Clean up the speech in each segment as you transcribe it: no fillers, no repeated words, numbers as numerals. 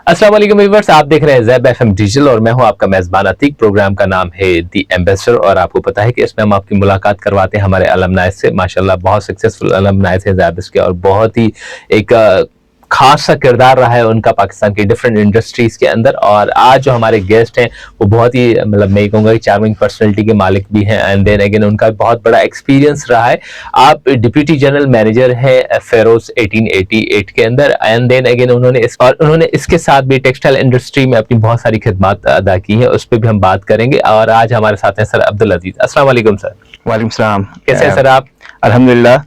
अस्सलाम वालेकुम व्यूअर्स, आप देख रहे हैं ज़ैब एफएम डिजिटल और मैं हूं आपका मेज़बान अतीक। प्रोग्राम का नाम है दी एम्बेसडर और आपको पता है कि इसमें हम आपकी मुलाकात करवाते हैं हमारे अलमनाई से। माशाल्लाह बहुत सक्सेसफुल अलमनाई थे ज़ैब के और बहुत ही एक खास सा किरदार रहा है उनका पाकिस्तान की डिफरेंट इंडस्ट्रीज के अंदर। और आज जो हमारे गेस्ट हैं वो बहुत ही मतलब मैं कहूँगा कि चार्मिंग पर्सनैलिटी के मालिक भी हैं एंड देन अगेन उनका बहुत बड़ा एक्सपीरियंस रहा है। आप डिप्यूटी जनरल मैनेजर हैं फेरोज 1888 के अंदर एंड देन अगेन उन्होंने इसके साथ भी टेक्सटाइल इंडस्ट्री में अपनी बहुत सारी खिदमत अदा की है, उस पर भी हम बात करेंगे। और आज हमारे साथ हैं सर अब्दुल अजीज। अस्सलाम वालेकुम सर। वालेकुम सलाम। कैसे हैं सर आप? Alhamdulillah,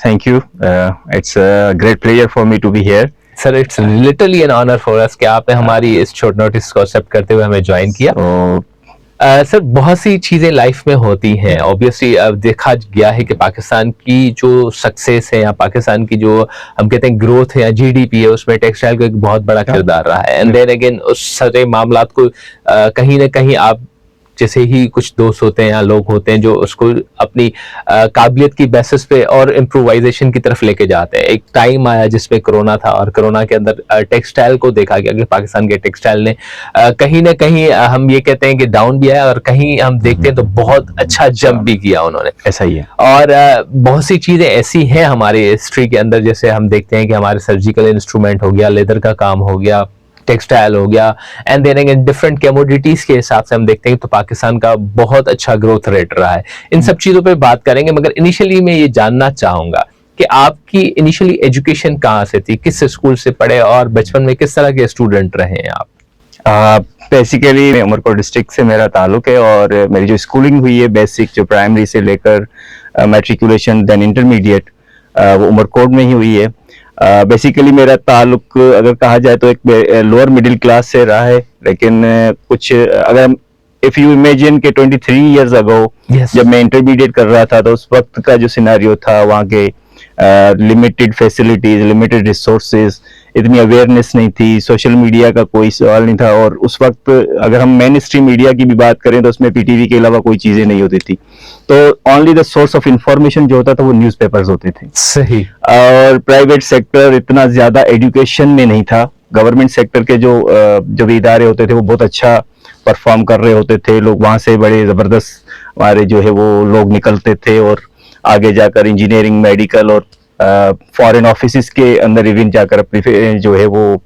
thank you. It's a great pleasure for me to be here. Sir it's literally an honour for us कि आपने हमारी इस शॉर्ट नोटिस को एक्सेप्ट करते हुए हमें ज्वाइन किया। सर बहुत सी चीजें लाइफ में होती हैं ऑब्वियसली। अब देखा गया है कि पाकिस्तान की जो सक्सेस है या पाकिस्तान की जो हम कहते हैं ग्रोथ है या जीडीपी है उसमें टेक्सटाइल का एक बहुत बड़ा किरदार रहा है एंड देन अगेन उस सारे मामलात को कहीं ना कहीं आप जैसे ही कुछ दोस्त होते हैं या लोग होते हैं जो उसको अपनी काबिलियत की बेसिस पे और इम्प्रोवाइजेशन की तरफ लेके जाते हैं। एक टाइम आया जिसमें कोरोना था और कोरोना के अंदर टेक्सटाइल को देखा गया कि पाकिस्तान के टेक्सटाइल ने कहीं ना कहीं हम ये कहते हैं कि डाउन भी आया और कहीं हम देखते हैं तो बहुत अच्छा जंप भी किया उन्होंने। ऐसा ही है। और बहुत सी चीजें ऐसी हैं हमारी हिस्ट्री के अंदर, जैसे हम देखते हैं कि हमारे सर्जिकल इंस्ट्रूमेंट हो गया, लेदर का काम हो गया, टेक्सटाइल हो गया and then again different commodities के हिसाब से हम देखते हैं तो पाकिस्तान का बहुत अच्छा ग्रोथ रेट रहा है। इन सब चीजों पे बात करेंगे मगर इनिशियली मैं ये जानना चाहूंगा कि आपकी इनिशियली एजुकेशन कहाँ से थी, किस स्कूल से पढ़े और बचपन में किस तरह के स्टूडेंट रहे हैं आप? बेसिकली उमरकोट डिस्ट्रिक्ट से मेरा ताल्लुक है और मेरी जो स्कूलिंग हुई है बेसिक जो प्राइमरी से लेकर मैट्रिकुलेशन देन इंटरमीडिएट वो उमरकोट में ही हुई है। बेसिकली मेरा ताल्लुक अगर कहा जाए तो एक लोअर मिडिल क्लास से रहा है, लेकिन कुछ अगर इफ यू इमेजिन के 23 इयर्स अगो जब मैं इंटरमीडिएट कर रहा था तो उस वक्त का जो सिनेरियो था वहाँ के लिमिटेड फैसिलिटीज, लिमिटेड रिसोर्सेज, इतनी अवेयरनेस नहीं थी, सोशल मीडिया का कोई सवाल नहीं था और उस वक्त अगर हम मेन स्ट्रीम मीडिया की भी बात करें तो उसमें पीटीवी के अलावा कोई चीजें नहीं होती थी। तो only the source of information जो होता था वो न्यूज़पेपर्स होते थे। सही। और प्राइवेट सेक्टर इतना ज्यादा एजुकेशन में नहीं था। गवर्नमेंट सेक्टर के जो भी इदारे होते थे वो बहुत अच्छा परफॉर्म कर रहे होते थे। लोग वहां से बड़े जबरदस्त हमारे जो है वो लोग निकलते थे और आगे जाकर इंजीनियरिंग, मेडिकल और फॉरेन ऑफिस के अंदर इवन जाकर अपनी जो है वो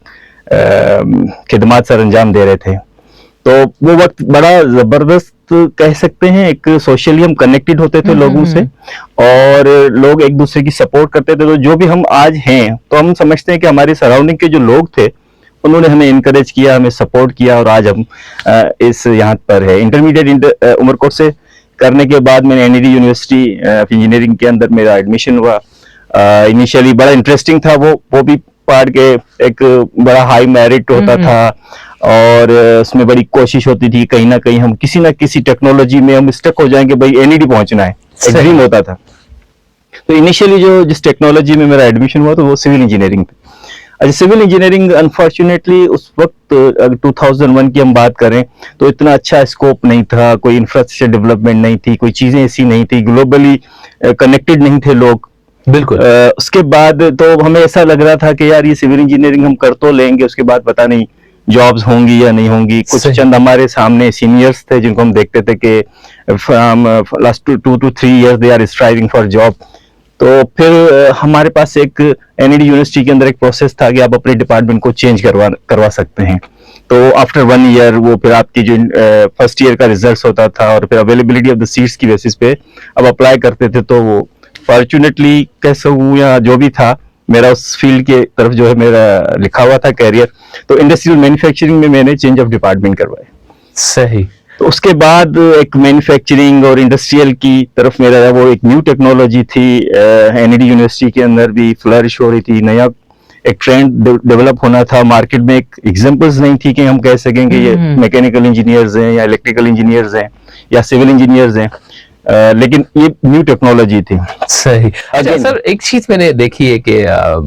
खिदमत सर अंजाम दे रहे थे। तो वो वक्त बड़ा जबरदस्त कह सकते हैं, एक सोशली हम कनेक्टेड होते थे लोगों से और लोग एक दूसरे की सपोर्ट करते थे। तो जो भी हम आज हैं तो हम समझते हैं कि हमारे सराउंडिंग के जो लोग थे उन्होंने हमें इनकरेज किया, हमें सपोर्ट किया और आज हम इस यहाँ पर है। इंटरमीडिएट उमरकोट से करने के बाद मैंने एनईडी यूनिवर्सिटी ऑफ इंजीनियरिंग के अंदर मेरा एडमिशन हुआ। इनिशियली बड़ा इंटरेस्टिंग था, वो भी पढ़ के एक बड़ा हाई मेरिट होता था और उसमें बड़ी कोशिश होती थी कहीं ना कहीं हम किसी ना किसी टेक्नोलॉजी में हम स्टक हो जाएंगे, भाई एनईडी पहुंचना है, एक ड्रीम होता था। तो इनिशियली जिस टेक्नोलॉजी में मेरा एडमिशन हुआ तो वो सिविल इंजीनियरिंग थी। अच्छा, सिविल इंजीनियरिंग अनफॉर्चुनेटली उस वक्त अगर 2001 की हम बात करें तो इतना अच्छा स्कोप नहीं था, कोई इंफ्रास्ट्रक्चर डेवलपमेंट नहीं थी, कोई चीजें ऐसी नहीं थी, ग्लोबली कनेक्टेड नहीं थे लोग। बिल्कुल। उसके बाद तो हमें ऐसा लग रहा था कि यार ये सिविल इंजीनियरिंग हम कर तो लेंगे, उसके बाद पता नहीं जॉब्स होंगी या नहीं होंगी। कुछ चंद हमारे सामने सीनियर्स थे जिनको हम देखते थे कि last 2 to 3 years they are striving for job. तो फिर हमारे पास एक एनईडी यूनिवर्सिटी के अंदर एक प्रोसेस था कि आप अपने डिपार्टमेंट को चेंज करवा सकते हैं। तो आफ्टर 1 year वो फिर आपकी जो फर्स्ट ईयर का रिजल्ट होता था और फिर अवेलेबिलिटी ऑफ द सीट्स की बेसिस पे अब अप्लाई करते थे। तो वो फॉर्चुनेटली कैसे हूँ या जो भी था मेरा उस फील्ड के तरफ जो है मेरा लिखा हुआ था कैरियर, तो इंडस्ट्रियल मैन्युफैक्चरिंग में मैंने चेंज ऑफ डिपार्टमेंट करवाया। सही। तो उसके बाद एक मैन्युफैक्चरिंग और इंडस्ट्रियल की तरफ मेरा वो एक न्यू टेक्नोलॉजी थी, एनईडी यूनिवर्सिटी के अंदर भी फ्लरिश हो रही थी, नया एक ट्रेंड डेवलप होना था मार्केट में। एक एग्जांपल्स नहीं थी कि हम कह सकें कि ये मैकेनिकल इंजीनियर्स हैं या इलेक्ट्रिकल इंजीनियर्स हैं या सिविल इंजीनियर्स हैं, लेकिन ये न्यू टेक्नोलॉजी थी। सही। अच्छा सर, एक चीज मैंने देखी है कि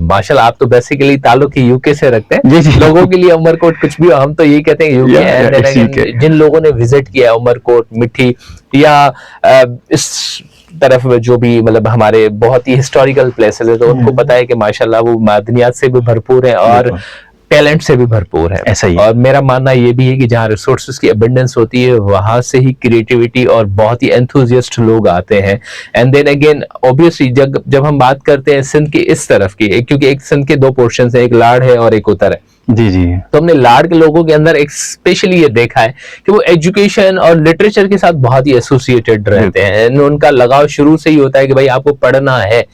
माशाल्लाह आप तो बेसिकली ताल्लुक ही यूके से रखते हैं। जी जी। लोगों के लिए उमरकोट कुछ भी, हम तो यही कहते हैं यूके। जिन लोगों ने विजिट किया उमरकोट, मिठी या इस तरफ में जो भी मतलब हमारे बहुत ही हिस्टोरिकल प्लेसेस है तो उनको पता है कि माशाल्लाह वो मादनियात से भी भरपूर है और टैलेंट से भी भरपूर है। ऐसा ही है। और मेरा मानना ये भी है कि जहाँ रिसोर्सेज की अबंडेंस होती है वहां से ही क्रिएटिविटी और बहुत ही एंथुजियास्ट लोग आते हैं। एंड देन अगेन ऑब्वियसली जब हम बात करते हैं सिंध की इस तरफ की, क्योंकि एक सिंध के दो पोर्शन है, एक लाड़ है और एक उतर है। जी जी। तो हमने लाड़ के लोगों के अंदर एक स्पेशली ये देखा है कि वो एजुकेशन और लिटरेचर के साथ बहुत ही एसोसिएटेड रहते हैं। उनका लगाव शुरू से ही होता है कि भाई आपको पढ़ना है,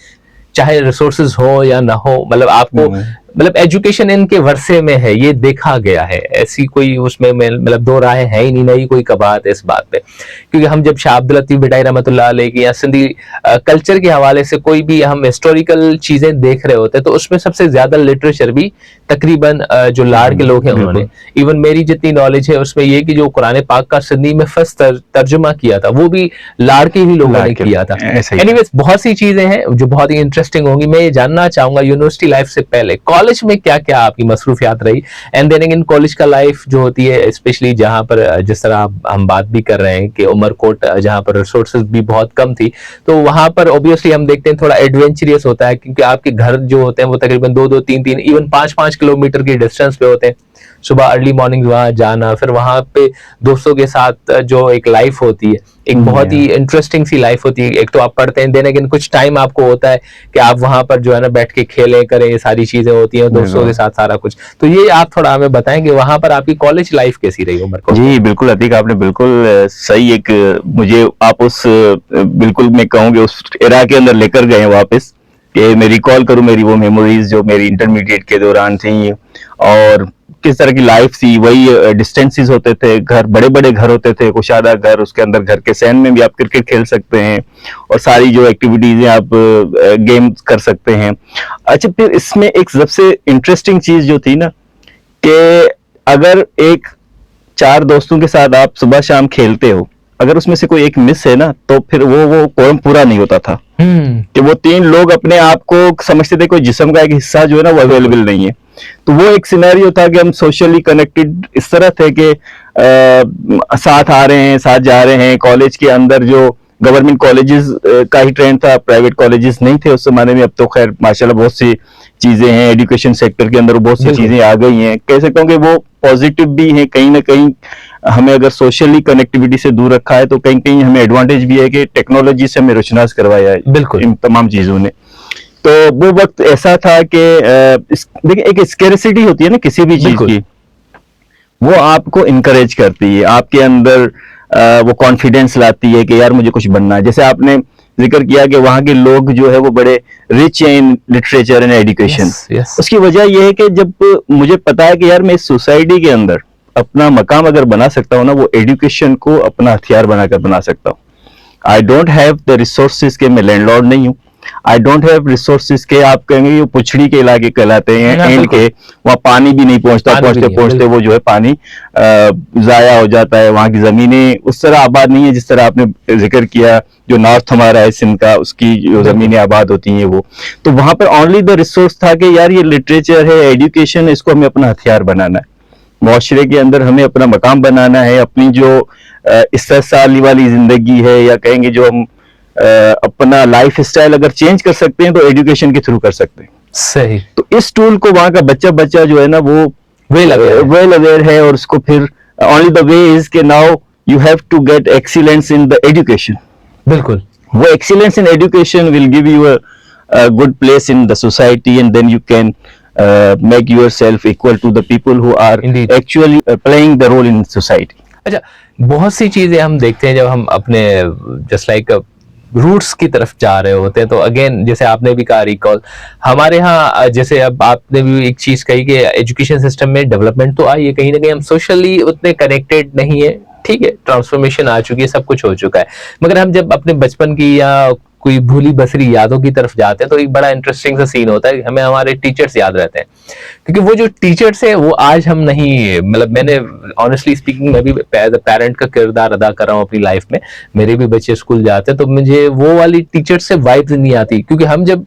चाहे रिसोर्सेज हो या ना हो, मतलब आपको मतलब एजुकेशन इनके वर्षे में है, ये देखा गया है। ऐसी कोई उसमें मतलब दो राहें है ही नहीं कोई कबात इस बात पे। क्योंकि हम जब शाह अब्दुल लतीफ भिटाई रहमतुल्लाह अलैह की या सिंधी कल्चर के हवाले से कोई भी हम हिस्टोरिकल चीजें देख रहे होते हैं तो उसमें सबसे ज्यादा लिटरेचर भी तकरीबन जो लाड़ के लोग हैं उन्होंने, इवन मेरी जितनी नॉलेज है उसमें ये कि जो कुरान पाक का सिंधी में फर्स्ट तर्जुमा किया था वो भी लाड़ के ही लोगों ने किया था। एनीवेज बहुत सी चीजें हैं जो बहुत ही इंटरेस्टिंग होंगी। मैं ये जानना चाहूंगा यूनिवर्सिटी लाइफ से पहले कॉलेज में क्या क्या आपकी मसरूफियात रही, एंड देन इन कॉलेज का लाइफ जो होती है स्पेशली जहां पर जिस तरह हम बात भी कर रहे हैं कि उमरकोट जहां पर रिसोर्सेज भी बहुत कम थी, तो वहां पर ऑब्वियसली हम देखते हैं थोड़ा एडवेंचरियस होता है क्योंकि आपके घर जो होते हैं वो तकरीबन 2-2, 3-3 इवन 5-5 किलोमीटर की डिस्टेंस पे होते हैं। सुबह अर्ली मॉर्निंग वहां जाना, फिर वहां पे दोस्तों के साथ जो एक लाइफ होती है, एक बहुत ही इंटरेस्टिंग सी लाइफ होती है। एक तो आप पढ़ते हैं, देन अगेन कुछ टाइम आपको होता है कि आप वहां पर जो है ना बैठ के खेलें करें, ये सारी चीजें होती हैं दोस्तों के साथ सारा कुछ। तो ये आप थोड़ा हमें बताएं कि वहां पर आपकी कॉलेज लाइफ कैसी रही उमर को? जी बिल्कुल अतीक, आपने बिल्कुल सही एक मुझे आप उस बिल्कुल मैं कहूँगी उस एरा के अंदर लेकर गए वापस, कि मैं रिकॉल करूं मेरी वो मेमोरीज जो मेरी इंटरमीडिएट के दौरान थी और किस तरह की लाइफ थी। वही डिस्टेंसेस होते थे, घर बड़े बड़े घर होते थे, कुशादा घर, उसके अंदर घर के सहन में भी आप क्रिकेट खेल सकते हैं और सारी जो एक्टिविटीज हैं आप गेम कर सकते हैं। अच्छा, फिर इसमें एक सबसे इंटरेस्टिंग चीज जो थी ना कि अगर एक 4 दोस्तों के साथ आप सुबह शाम खेलते हो, अगर उसमें से कोई एक मिस है ना तो फिर वो कोरम पूरा नहीं होता था। कि वो 3 लोग अपने आप को समझते थे कोई जिस्म का एक हिस्सा जो है ना वो अवेलेबल नहीं है। तो वो एक सिनेरियो था कि हम सोशली कनेक्टेड इस तरह थे कि साथ आ रहे हैं, साथ जा रहे हैं। कॉलेज के अंदर जो गवर्नमेंट कॉलेजेस का ही ट्रेंड था, प्राइवेट कॉलेजेस नहीं थे उस जमाने में। अब तो खैर माशाल्लाह बहुत सी चीजें हैं, एजुकेशन सेक्टर के अंदर बहुत सी चीजें आ गई हैं। कह सकता हूँ कि वो पॉजिटिव भी है, कहीं ना कहीं हमें अगर सोशली कनेक्टिविटी से दूर रखा है तो कहीं कहीं हमें एडवांटेज भी है कि टेक्नोलॉजी से हमें रोशनास करवाया है बिल्कुल इन तमाम चीजों ने। तो वो वक्त ऐसा था कि देखिए एक स्कैरिसिटी होती है ना किसी भी चीज की, वो आपको इनकरेज करती है, आपके अंदर वो कॉन्फिडेंस लाती है कि यार मुझे कुछ बनना है। जैसे आपने जिक्र किया कि वहां के लोग जो है वो बड़े रिच हैं इन लिटरेचर एंड एजुकेशन। उसकी वजह यह है कि जब मुझे पता है कि यार मैं इस सोसाइटी के अंदर अपना मकाम अगर बना सकता हूँ ना, वो एजुकेशन को अपना हथियार बनाकर बना सकता हूँ। I don't have the resources के मैं लैंडलॉर्ड नहीं हूँ, आई डोंट हैव रिसोर्सेज के आप कहेंगे ये पुछड़ी के इलाके कहलाते हैं, एंड के वहाँ पानी भी नहीं पहुंचता, पहुंचते वो जो है पानी जाया हो जाता है। वहाँ की जमीनें उस तरह आबाद नहीं है जिस तरह आपने जिक्र किया जो नॉर्थ हमारा है सिंध का, उसकी जो जमीनें आबाद होती हैं वो। तो वहां पर ओनली द रिसोर्स था कि यार ये लिटरेचर है, एजुकेशन है, इसको हमें अपना हथियार बनाना है, मुआशरे के अंदर हमें अपना मकाम बनाना है। अपनी जो इस्तेसाली वाली जिंदगी है या कहेंगे जो हम अपना लाइफ स्टाइल अगर चेंज कर सकते हैं तो एजुकेशन के थ्रू कर सकते हैं। सही। तो इस टूल को वहां का बच्चा जो है ना वो वेल अवेयर है और उसको फिर ओनली द वे इज के now you have to get excellence in the education. बिल्कुल, वो excellence in education will give you a good place in the society and then you can make yourself equal to the people who are Indeed. actually playing the role in society. अच्छा, बहुत सी चीजें हम देखते हैं जब हम अपने just like roots की तरफ जा रहे होते हैं। तो अगेन जैसे आपने भी कहा रिकॉल, हमारे यहाँ जैसे अब आपने भी एक चीज कही कि एजुकेशन सिस्टम में डेवलपमेंट तो आई है, कहीं ना कहीं हम सोशली उतने कनेक्टेड नहीं है। ठीक है, ट्रांसफॉर्मेशन आ चुकी है, सब कुछ हो चुका है, मगर हम जब अपने बचपन की या कोई भूली बसरी यादों की तरफ जाते हैं तो एक बड़ा इंटरेस्टिंग सा सीन होता है, हमें हमारे टीचर्स याद रहते हैं। क्योंकि वो जो टीचर्स हैं वो आज हम नहीं, मतलब मैंने ऑनेस्टली स्पीकिंग मैं भी एज अ पेरेंट का किरदार अदा कर रहा हूँ अपनी लाइफ में। मेरे भी बच्चे स्कूल जाते हैं तो मुझे वो वाली टीचर से वाइब्स नहीं आती, क्योंकि हम जब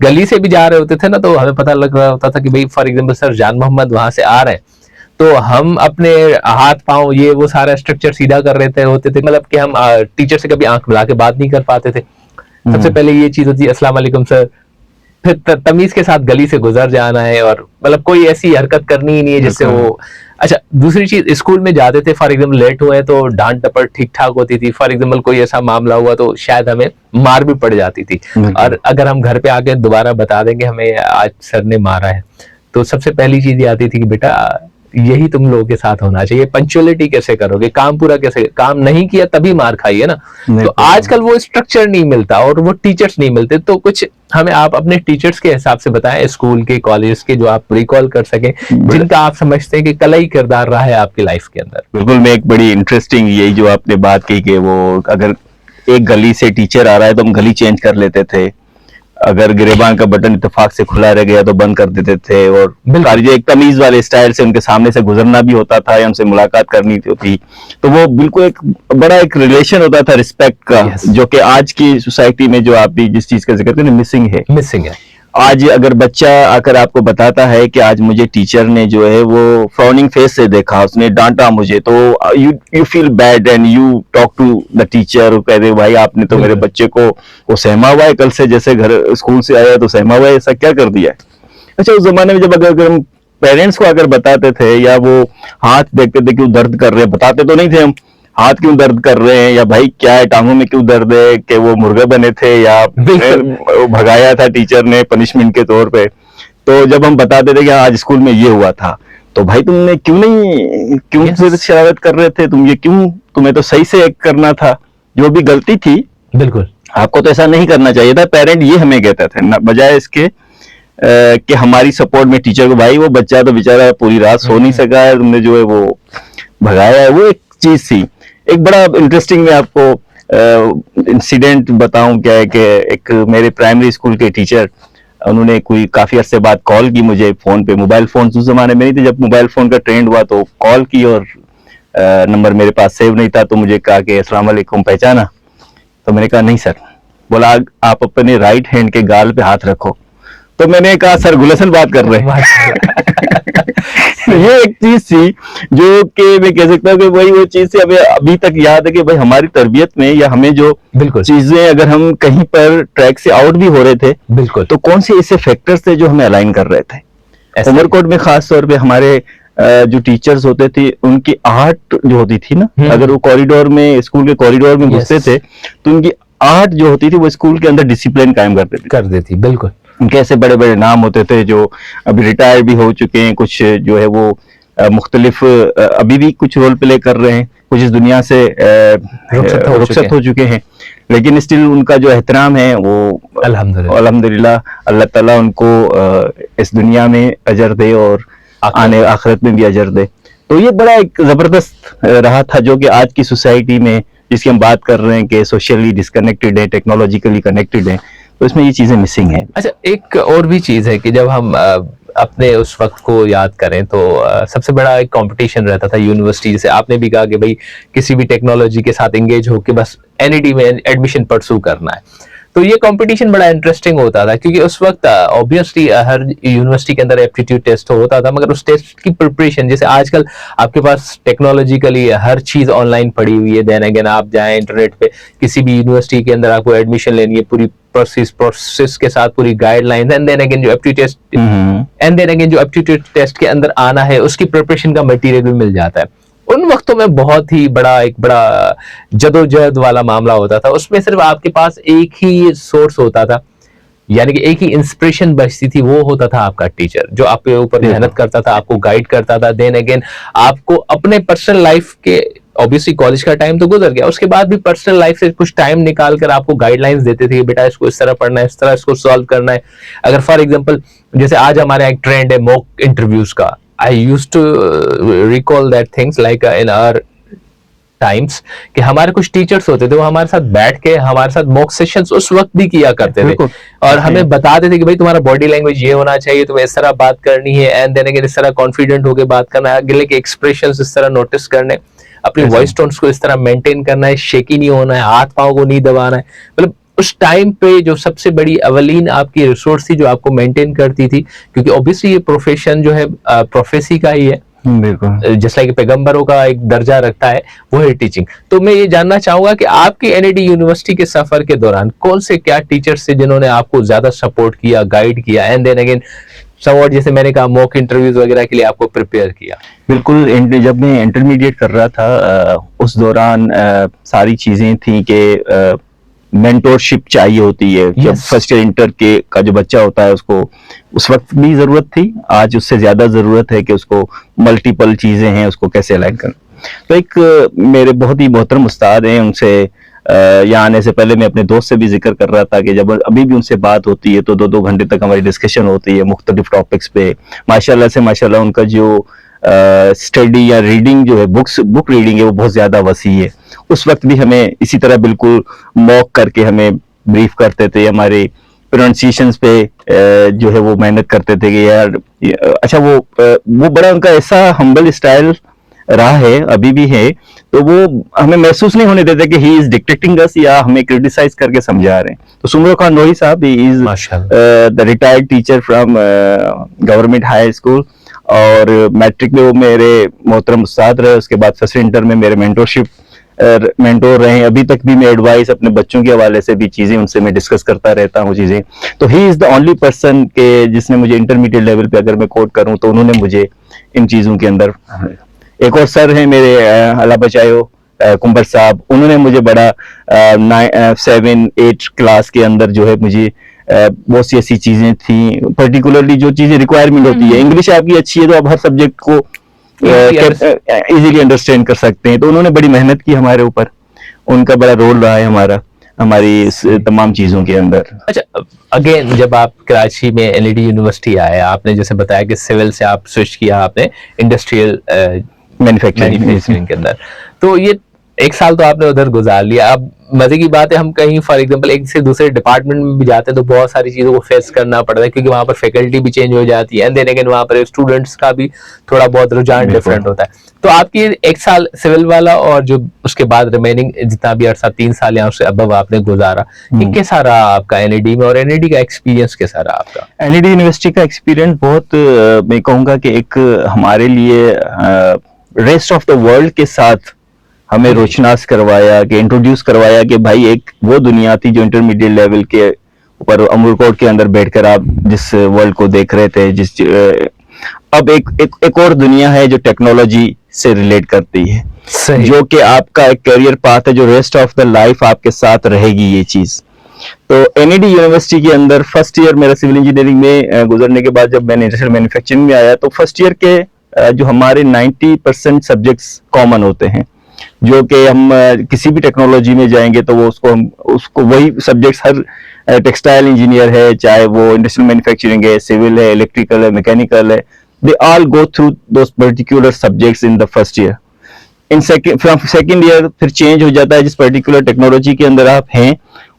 गली से भी जा रहे होते थे ना तो हमें पता लग रहा होता था कि भाई फॉर एग्जाम्पल सर जान मोहम्मद वहां से आ रहे हैं, तो हम अपने हाथ पांव ये वो सारा स्ट्रक्चर सीधा कर रहे होते थे, मतलब कि हम टीचर से कभी आंख मिला के बात नहीं कर पाते थे। सबसे पहले ये चीज होती है अस्सलाम वालेकुम सर, फिर तमीज के साथ गली से गुजर जाना है, और मतलब कोई ऐसी हरकत करनी ही नहीं है जिससे वो। अच्छा, दूसरी चीज, स्कूल में जाते थे फॉर एग्जाम्पल लेट हुए तो डांट टपट ठीक ठाक होती थी। फॉर एग्जाम्पल कोई ऐसा मामला हुआ तो शायद हमें मार भी पड़ जाती थी, और अगर हम घर पे आके दोबारा बता देंगे हमें आज सर ने मारा है, तो सबसे पहली चीज ये आती थी कि बेटा यही तुम लोगों के साथ होना चाहिए, पंक्चुअलिटी कैसे करोगे, काम पूरा कैसे, काम नहीं किया तभी मार खाई है ना। तो आजकल वो स्ट्रक्चर नहीं मिलता और वो टीचर्स नहीं मिलते। तो कुछ हमें आप अपने टीचर्स के हिसाब से बताएं, स्कूल के, कॉलेज के, जो आप रिकॉल कर सकें, जिनका आप समझते हैं कि कलई किरदार रहा है आपकी लाइफ के अंदर। बिल्कुल, मैं एक बड़ी इंटरेस्टिंग यही जो आपने बात की कि वो अगर एक गली से टीचर आ रहा है तो हम गली चेंज कर लेते थे, अगर गिरेबान का बटन इत्तेफाक से खुला रह गया तो बंद कर देते थे, और सारी जो एक तमीज वाले स्टाइल से उनके सामने से गुजरना भी होता था या उनसे मुलाकात करनी होती, तो वो बिल्कुल एक बड़ा एक रिलेशन होता था रिस्पेक्ट का, जो कि आज की सोसाइटी में जो आप भी जिस चीज का जिक्र करें मिसिंग है। आज अगर बच्चा आकर आपको बताता है कि आज मुझे टीचर ने जो है वो फ्राउनिंग फेस से देखा, उसने डांटा मुझे, तो you feel bad and you talk to the teacher, कहते भाई आपने तो मेरे बच्चे को वो सहमा हुआ है, कल से जैसे घर स्कूल से आया तो सहमा हुआ है, ऐसा क्या कर दिया है। अच्छा, उस जमाने में जब अगर हम पेरेंट्स को अगर बताते थे या वो हाथ देखते थे क्यों दर्द कर रहे हैं, बताते तो नहीं थे हम हाथ क्यों दर्द कर रहे हैं या भाई क्या है टांगों में क्यों दर्द है, कि वो मुर्गे बने थे या भगाया था टीचर ने पनिशमेंट के तौर पे। तो जब हम बताते थे कि आज स्कूल में ये हुआ था, तो भाई तुमने क्यों शरारत कर रहे थे, तुम्हें तो सही से करना था, जो भी गलती थी बिल्कुल आपको तो ऐसा नहीं करना चाहिए था। पेरेंट ये हमें कहते थे ना, बजाय इसके कि हमारी सपोर्ट में टीचर को, भाई वो बच्चा तो बेचारा पूरी रात सो नहीं सका है, तुमने जो है वो भगाया है, वो एक चीज थी। एक बड़ा इंटरेस्टिंग मैं आपको इंसिडेंट बताऊं क्या है कि एक मेरे प्राइमरी स्कूल के टीचर, उन्होंने कोई काफी अरसे बाद कॉल की मुझे फोन पे, मोबाइल फोन उस जमाने में नहीं थे, जब मोबाइल फोन का ट्रेंड हुआ तो कॉल की और नंबर मेरे पास सेव नहीं था, तो मुझे कहा कि अस्सलाम वालेकुम, पहचाना? तो मैंने कहा नहीं सर। बोला आप अपने राइट हैंड के गाल पे हाथ रखो। तो मैंने कहा सर गुलशन बात कर रहे हैं। ये एक चीज थी जो कि मैं कह सकता हूँ कि भाई वो चीज से हमें अभी तक याद है कि भाई हमारी तरबियत में या हमें जो चीजें अगर हम कहीं पर ट्रैक से आउट भी हो रहे थे बिल्कुल, तो कौन से ऐसे फैक्टर्स थे जो हमें अलाइन कर रहे थे। उमरकोट में खास तौर पे हमारे जो टीचर्स होते थे उनकी आर्ट जो होती थी ना, अगर वो कॉरिडोर में, स्कूल के कॉरिडोर में घुसते थे तो उनकी आर्ट जो होती थी वो स्कूल के अंदर डिसिप्लिन कायम कर देती। बिल्कुल, उनके ऐसे बड़े बड़े नाम होते थे जो अभी रिटायर भी हो चुके हैं, कुछ जो है वो मुख्तलिफ अभी भी कुछ रोल प्ले कर रहे हैं, कुछ इस दुनिया से रुखसत हो चुके हैं, लेकिन स्टिल उनका जो एहतराम है वो अल्हम्दुलिल्लाह अल्लाह ताला उनको इस दुनिया में अजर दे और आने आखिरत में भी अजर दे। तो ये बड़ा एक जबरदस्त रहा था जो कि आज की सोसाइटी में जिसकी हम बात कर रहे हैं कि सोशली डिस्कनेक्टेड है, टेक्नोलॉजिकली कनेक्टेड है, तो इसमें ये चीजें मिसिंग है। अच्छा, एक और भी चीज है कि जब हम अपने उस वक्त को याद करें तो सबसे बड़ा एक कंपटीशन रहता था यूनिवर्सिटी से। आपने भी कहा कि भाई किसी भी टेक्नोलॉजी के साथ एंगेज होकर बस एनईडी में एडमिशन परस्यू करना है, तो ये कंपटीशन बड़ा इंटरेस्टिंग होता था क्योंकि उस वक्त ऑब्वियसली हर यूनिवर्सिटी के अंदर एप्टीट्यूड टेस्ट होता था, मगर उस टेस्ट की प्रिपरेशन, जैसे आजकल आपके पास टेक्नोलॉजिकली हर चीज ऑनलाइन पड़ी हुई है, देन अगेन आप जाएं इंटरनेट पे, किसी भी यूनिवर्सिटी के अंदर आपको एडमिशन लेनी है, पूरी प्रोसेस के साथ पूरी गाइडलाइंस, एंड देन अगेन जो एप्टीट्यूड टेस्ट के अंदर आना है उसकी प्रिपरेशन का मटेरियल भी मिल जाता है। उन वक्तों में बहुत ही एक बड़ा जदोजहद वाला मामला होता था। उसमें सिर्फ आपके पास एक ही सोर्स होता था, यानी कि एक ही इंस्पिरेशन बचती थी, वो होता था आपका टीचर जो आपके ऊपर मेहनत करता था, आपको गाइड करता था। देन अगेन आपको अपने पर्सनल लाइफ के, ऑब्वियसली कॉलेज का टाइम तो गुजर गया, उसके बाद भी पर्सनल लाइफ से कुछ टाइम निकाल कर आपको गाइडलाइंस देते थे, बेटा इसको इस तरह पढ़ना है, इस तरह इसको सॉल्व करना है। अगर फॉर एग्जांपल जैसे आज हमारे एक ट्रेंड है मॉक इंटरव्यूज का, I used to recall that things like in our times कि हमारे कुछ टीचर्स होते थे वो हमारे साथ बैठ के हमारे साथ मॉक सेशंस उस वक्त भी किया करते थे और हमें बताते थे कि भाई तुम्हारा बॉडी लैंग्वेज ये होना चाहिए, तुम्हें इस तरह बात करनी है, एंड देन अगेन इस तरह कॉन्फिडेंट होकर बात करना है, अगले के एक्सप्रेशंस इस तरह नोटिस करने, अपनी वॉइस टोन्स को इस तरह मेंटेन करना है, शेकी नहीं होना है, हाथ पांव को नहीं दबाना है। मतलब उस टाइम पे जो सबसे बड़ी अवलीन आपकी रिसोर्स थी जो आपको मेंटेन करती थी, क्योंकि ऑब्वियसली ये प्रोफेशन जो है प्रोफेसी का ही है, बिल्कुल। जैसे लाइक पैगंबरों का एक दर्जा रखता है, वो है टीचिंग। तो मैं ये जानना चाहूंगा कि आपके एनईडी यूनिवर्सिटी के सफर के दौरान कौन से क्या टीचर्स थे जिन्होंने आपको ज्यादा सपोर्ट किया, गाइड किया, एंड देन अगेन समवॉट जैसे मैंने कहा मॉक इंटरव्यूज वगैरह के लिए आपको प्रिपेयर किया? बिल्कुल, जब मैं इंटरमीडिएट कर रहा था उस दौरान सारी चीजें थी कि मेंटोरशिप चाहिए होती है। जब Yes. फर्स्ट ईयर इंटर के का जो बच्चा होता है उसको उस वक्त भी जरूरत थी, आज उससे ज्यादा जरूरत है कि उसको मल्टीपल चीजें हैं उसको कैसे अलाइन करना। तो एक मेरे बहुत ही मोहतरम उस्ताद हैं, उनसे यहाँ आने से पहले मैं अपने दोस्त से भी जिक्र कर रहा था कि जब अभी भी उनसे बात होती है तो 2-2 घंटे तक हमारी डिस्कशन होती है मुख्तलिफ टॉपिक्स पे। माशाल्लाह उनका जो स्टडी या रीडिंग जो है बुक रीडिंग है वो बहुत ज्यादा वसी है। उस वक्त भी हमें इसी तरह बिल्कुल मॉक करके हमें ब्रीफ करते थे, हमारे प्रोनाउंसिएशंस पे जो है वो मेहनत करते थे कि यार अच्छा वो बड़ा उनका ऐसा हम्बल स्टाइल रहा है, अभी भी है। तो वो हमें महसूस नहीं होने देते कि ही इज डिक्टेटिंग अस या हमें क्रिटिसाइज करके समझा रहे हैं। तो सुमरो खान रोही साहब, he is the retired teacher from government high school, और मैट्रिक में वो मेरे मोहतरम उस्ताद रहे। उसके बाद फर्स्ट इंटर में मेरे मेंटोर रहे। अभी तक भी मैं एडवाइस अपने बच्चों के हवाले से भी चीजें उनसे मैं डिस्कस करता रहता हूँ चीजें। तो he is the only person के जिसने मुझे इंटरमीडिएट लेवल पे अगर मैं कोट करूँ तो उन्होंने मुझे इन चीजों के अंदर। एक और सर हैं मेरे अल्लाह बचाओ कुंबर साहब, उन्होंने मुझे बड़ा 7-8 क्लास के अंदर जो है मुझे बहुत सी ऐसी चीजें थी, पर्टिकुलरली जो चीजें रिक्वायरमेंट होती है। इंग्लिश आपकी अच्छी है तो आप हर सब्जेक्ट को इजीली अंडरस्टैंड कर सकते हैं। तो उन्होंने बड़ी मेहनत की हमारे ऊपर, उनका बड़ा रोल रहा है हमारी इस तमाम चीजों के अंदर। अच्छा, अगेन जब आप कराची में एनईडी यूनिवर्सिटी आए, आपने जैसे बताया कि सिविल से आप स्विच किया आपने इंडस्ट्रियल मैन्युफैक्चरिंग के अंदर, तो ये 1 साल तो आपने उधर गुजार लिया। अब मजे की बात है, हम कहीं फॉर एग्जांपल एक से दूसरे डिपार्टमेंट में भी जाते हैं तो बहुत सारी चीजों को फेस करना पड़ता है, क्योंकि वहां पर फैकल्टी भी चेंज हो जाती है, एंड देन अगेन वहां पर स्टूडेंट्स का भी थोड़ा बहुत रुझान डिफरेंट होता है। तो आपकी 1 साल सिविल वाला और जो उसके बाद रिमेनिंग जितना भी अरसा 3 साल या उससे अबव आपने गुजारा, ये कैसा रहा आपका एनईडी में, और एनईडी का एक्सपीरियंस कैसा रहा आपका? एनईडी यूनिवर्सिटी का एक्सपीरियंस बहुत मैं कहूँगा कि एक हमारे लिए रेस्ट ऑफ द वर्ल्ड के साथ हमें रोशनास करवाया, कि इंट्रोड्यूस करवाया कि भाई एक वो दुनिया थी जो इंटरमीडिएट लेवल के ऊपर अमूरकोट के अंदर बैठकर आप जिस वर्ल्ड को देख रहे थे, अब एक और दुनिया है जो टेक्नोलॉजी से रिलेट करती है, जो कि आपका एक करियर पाथ है जो रेस्ट ऑफ द लाइफ आपके साथ रहेगी ये चीज। तो एनईडी यूनिवर्सिटी के अंदर फर्स्ट ईयर मेरा सिविल इंजीनियरिंग में गुजरने के बाद जब मैंने इंडस्ट्रियल मैन्युफैक्चरिंग में आया तो फर्स्ट ईयर के जो हमारे 90% सब्जेक्ट्स कॉमन होते हैं, जो कि हम किसी भी टेक्नोलॉजी में जाएंगे तो वो उसको वही सब्जेक्ट्स, हर टेक्सटाइल इंजीनियर है, चाहे वो इंडस्ट्रियल मैन्युफैक्चरिंग है, सिविल है, इलेक्ट्रिकल है, मैकेनिकल है, they all go through those particular subjects in the first year. In second year फिर चेंज हो जाता है, जिस पर्टिकुलर टेक्नोलॉजी के अंदर आप हैं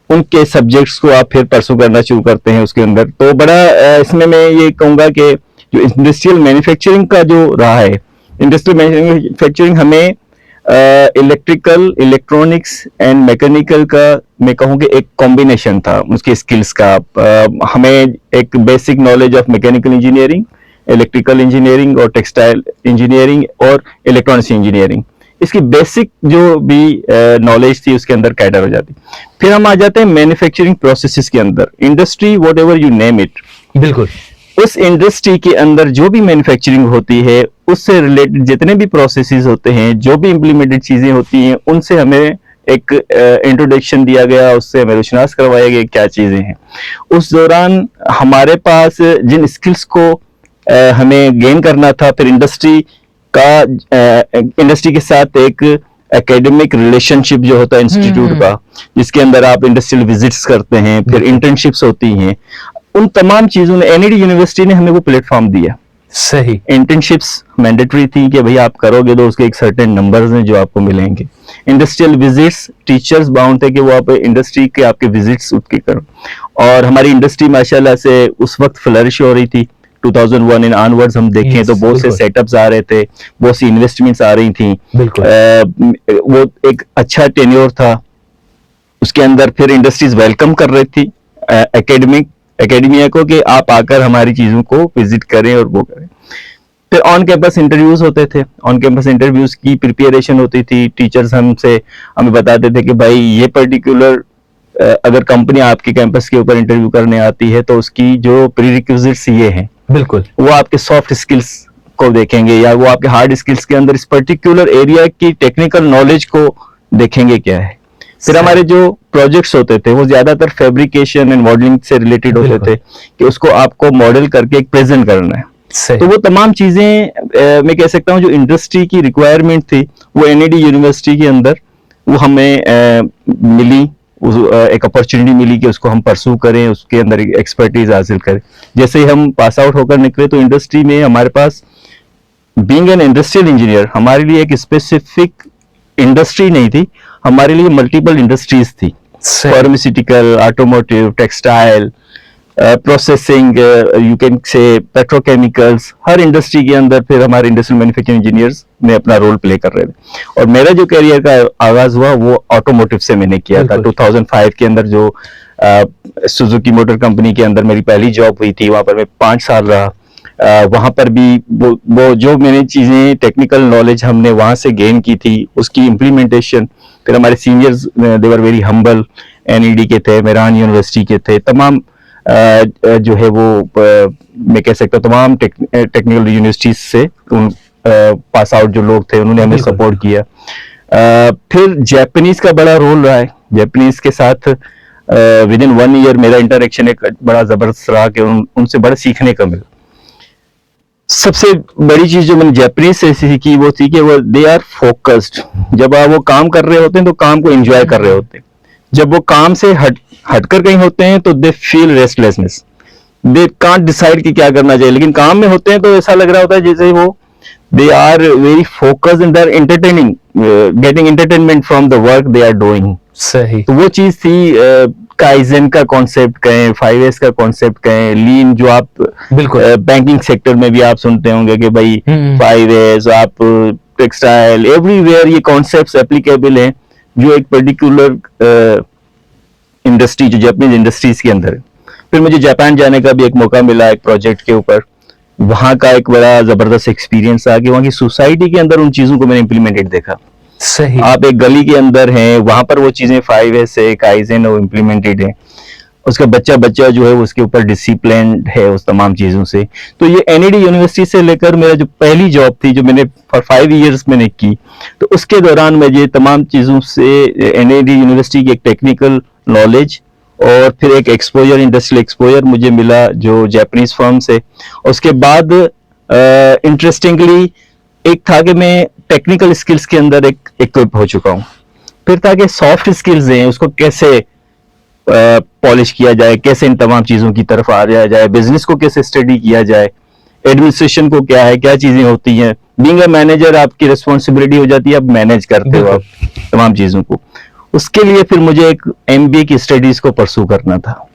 उनके सब्जेक्ट्स को आप फिर परसू करना शुरू करते हैं उसके अंदर। तो बड़ा इसमें मैं ये कहूँगा कि जो इंडस्ट्रियल मैन्युफैक्चरिंग का जो रहा है, इंडस्ट्रियल मैन्युफैक्चरिंग हमें इलेक्ट्रिकल, इलेक्ट्रॉनिक्स एंड मैकेनिकल का मैं कहूँ कि एक कॉम्बिनेशन था उसके स्किल्स का। हमें एक basic knowledge of mechanical engineering, electrical engineering और टेक्सटाइल इंजीनियरिंग और इलेक्ट्रॉनिक्स इंजीनियरिंग, इसकी बेसिक जो भी नॉलेज थी उसके अंदर कैटर हो जाती। फिर हम आ जाते हैं मैन्युफैक्चरिंग प्रोसेसेस के अंदर, industry what ever you name it, बिल्कुल उस इंडस्ट्री के अंदर जो भी मैन्युफैक्चरिंग होती है उससे रिलेटेड जितने भी प्रोसेसेस होते हैं, जो भी इम्प्लीमेंटेड चीजें होती हैं, उनसे हमें एक इंट्रोडक्शन दिया गया, उससे हमें रोशनास करवाया गया क्या चीजें हैं। उस दौरान हमारे पास जिन स्किल्स को हमें गेन करना था, फिर इंडस्ट्री के साथ एक एकेडमिक रिलेशनशिप जो होता है इंस्टीट्यूट का, जिसके अंदर आप इंडस्ट्रियल विजिट्स करते हैं, फिर इंटर्नशिप्स होती हैं, उन तमाम चीजों ने एनईडी यूनिवर्सिटी ने हमें वो प्लेटफॉर्म दिया। सही, इंटर्नशिप्स मैंडेटरी थी कि भाई आप करोगे तो उसके एक सर्टेन नंबर्स हैं जो आपको मिलेंगे। इंडस्ट्रियल विजिट्स, टीचर्स बाउंड थे कि वो आप इंडस्ट्री के आपके विजिट्स उसके करो, और हमारी इंडस्ट्री माशाल्लाह से उस वक्त फ्लरिश हो रही थी। 2001 इन ऑनवर्ड्स हम देखें तो बहुत से सेटअप्स आ रहे थे, बहुत सी इन्वेस्टमेंट्स आ रही थी, वो एक अच्छा टेन्योर था उसके अंदर। फिर इंडस्ट्रीज वेलकम कर रही थी एकेडमिया को कि आप आकर हमारी चीजों को विजिट करें और वो करें। फिर ऑन कैंपस इंटरव्यूज होते थे, ऑन कैंपस इंटरव्यूज की प्रिपरेशन होती थी। टीचर्स हमें बताते थे कि भाई ये पर्टिकुलर अगर कंपनी आपके कैंपस के ऊपर इंटरव्यू करने आती है तो उसकी जो प्रीरिक्विजिट्स ये हैं, बिल्कुल वो आपके सॉफ्ट स्किल्स को देखेंगे या वो आपके हार्ड स्किल्स के अंदर इस पर्टिकुलर एरिया की टेक्निकल नॉलेज को देखेंगे क्या है। फिर हमारे जो प्रोजेक्ट्स होते थे वो ज्यादातर फैब्रिकेशन एंड मॉडलिंग से रिलेटेड होते थे कि उसको आपको मॉडल करके एक प्रेजेंट करना है। तो वो तमाम चीजें मैं कह सकता हूँ जो इंडस्ट्री की रिक्वायरमेंट थी वो एनईडी यूनिवर्सिटी के अंदर वो हमें मिली, एक अपॉर्चुनिटी मिली कि उसको हम परसू करें, उसके अंदर एक्सपर्टीज हासिल करें। जैसे ही हम पास आउट होकर निकले तो इंडस्ट्री में हमारे पास बीइंग एन इंडस्ट्रियल इंजीनियर हमारे लिए एक स्पेसिफिक इंडस्ट्री नहीं थी, हमारे लिए मल्टीपल इंडस्ट्रीज थी, pharmaceutical, automotive, textile, processing, you can say petrochemicals, her industry के अंदर फिर हमारे इंडस्ट्रियल मैन्युफैक्चरिंग इंजीनियर्स में अपना रोल प्ले कर रहे थे। और मेरा जो करियर का आगाज हुआ वो ऑटोमोटिव से मैंने किया था। 2005 के अंदर जो सुजुकी मोटर कंपनी के अंदर मेरी पहली जॉब हुई थी, वहां पर मैं 5 साल रहा। वहां पर भी वो जो मैंने चीजें टेक्निकल नॉलेज हमने वहां से गेन की थी उसकी इम्प्लीमेंटेशन, फिर हमारे seniors they were very humble, NED के थे, मेरान यूनिवर्सिटी के थे, तमाम जो है वो मैं कह सकता हूँ तमाम टेक्निकल यूनिवर्सिटीज से पास आउट जो लोग थे उन्होंने हमें सपोर्ट किया। फिर जापानीज का बड़ा रोल रहा है। जापानीज के साथ विद इन 1 ईयर मेरा इंटरेक्शन एक बड़ा जबरदस्त रहा कि उनसे बड़ा सीखने का मिला। सबसे बड़ी चीज जो मैंने जापानीज से सीखी वो थी कि वो दे आर फोकस्ड। जब वो काम कर रहे होते हैं तो काम को एंजॉय कर रहे होते हैं, जब वो काम से हटकर कहीं होते हैं तो they feel restlessness, they can't decide कि क्या करना चाहिए। लेकिन काम में होते हैं तो ऐसा लग रहा होता है जैसे वो they are very focused and they are entertaining, getting entertainment from the work they are doing. सही। तो वो चीज थी। काइजन का कॉन्सेप्ट कहें, 5S का कॉन्सेप्ट कहें, लीन जो आप बिल्कुल बैंकिंग सेक्टर में भी आप सुनते होंगे कि भाई 5S, आप टेक्सटाइल, एवरीवेयर ये कॉन्सेप्ट्स एप्लीकेबल हैं जो एक पर्टिकुलर इंडस्ट्री जो जापानीज इंडस्ट्रीज के अंदर है। फिर मुझे जापान जाने का भी एक मौका मिला एक प्रोजेक्ट के ऊपर। वहां का एक बड़ा जबरदस्त एक्सपीरियंस आ कि वहां की सोसाइटी के अंदर उन चीजों को मैंने इम्प्लीमेंटेड देखा। सही। आप एक गली के अंदर हैं, वहां पर वो चीजें 5S है, काइजन वो इम्प्लीमेंटेड है, उसका बच्चा जो है उसके ऊपर डिसिप्लिन है उस तमाम चीजों से। तो ये एनईडी यूनिवर्सिटी से लेकर मेरा जो पहली जॉब थी जो मैंने फॉर 5 इयर्स मैंने की, तो उसके दौरान मुझे तमाम चीजों से एनईडी यूनिवर्सिटी की एक टेक्निकल नॉलेज और फिर एक एक्सपोजर, इंडस्ट्रियल एक्सपोजर मुझे मिला जो जापानीज फर्म से। उसके बाद इंटरेस्टिंगली एक था कि मैं टेक्निकल स्किल्स के अंदर एक इक्विप हो चुका हूँ। फिर था कि सॉफ्ट स्किल्स हैं उसको कैसे पॉलिश किया जाए, कैसे इन तमाम चीजों की तरफ आ जाए, बिजनेस को कैसे स्टडी किया जाए, एडमिनिस्ट्रेशन को क्या है, क्या चीजें होती हैं। बीइंग अ मैनेजर आपकी रिस्पॉन्सिबिलिटी हो जाती है, आप मैनेज करते हो आप तमाम चीजों को। उसके लिए फिर मुझे एक MBA की स्टडीज को परसू करना था।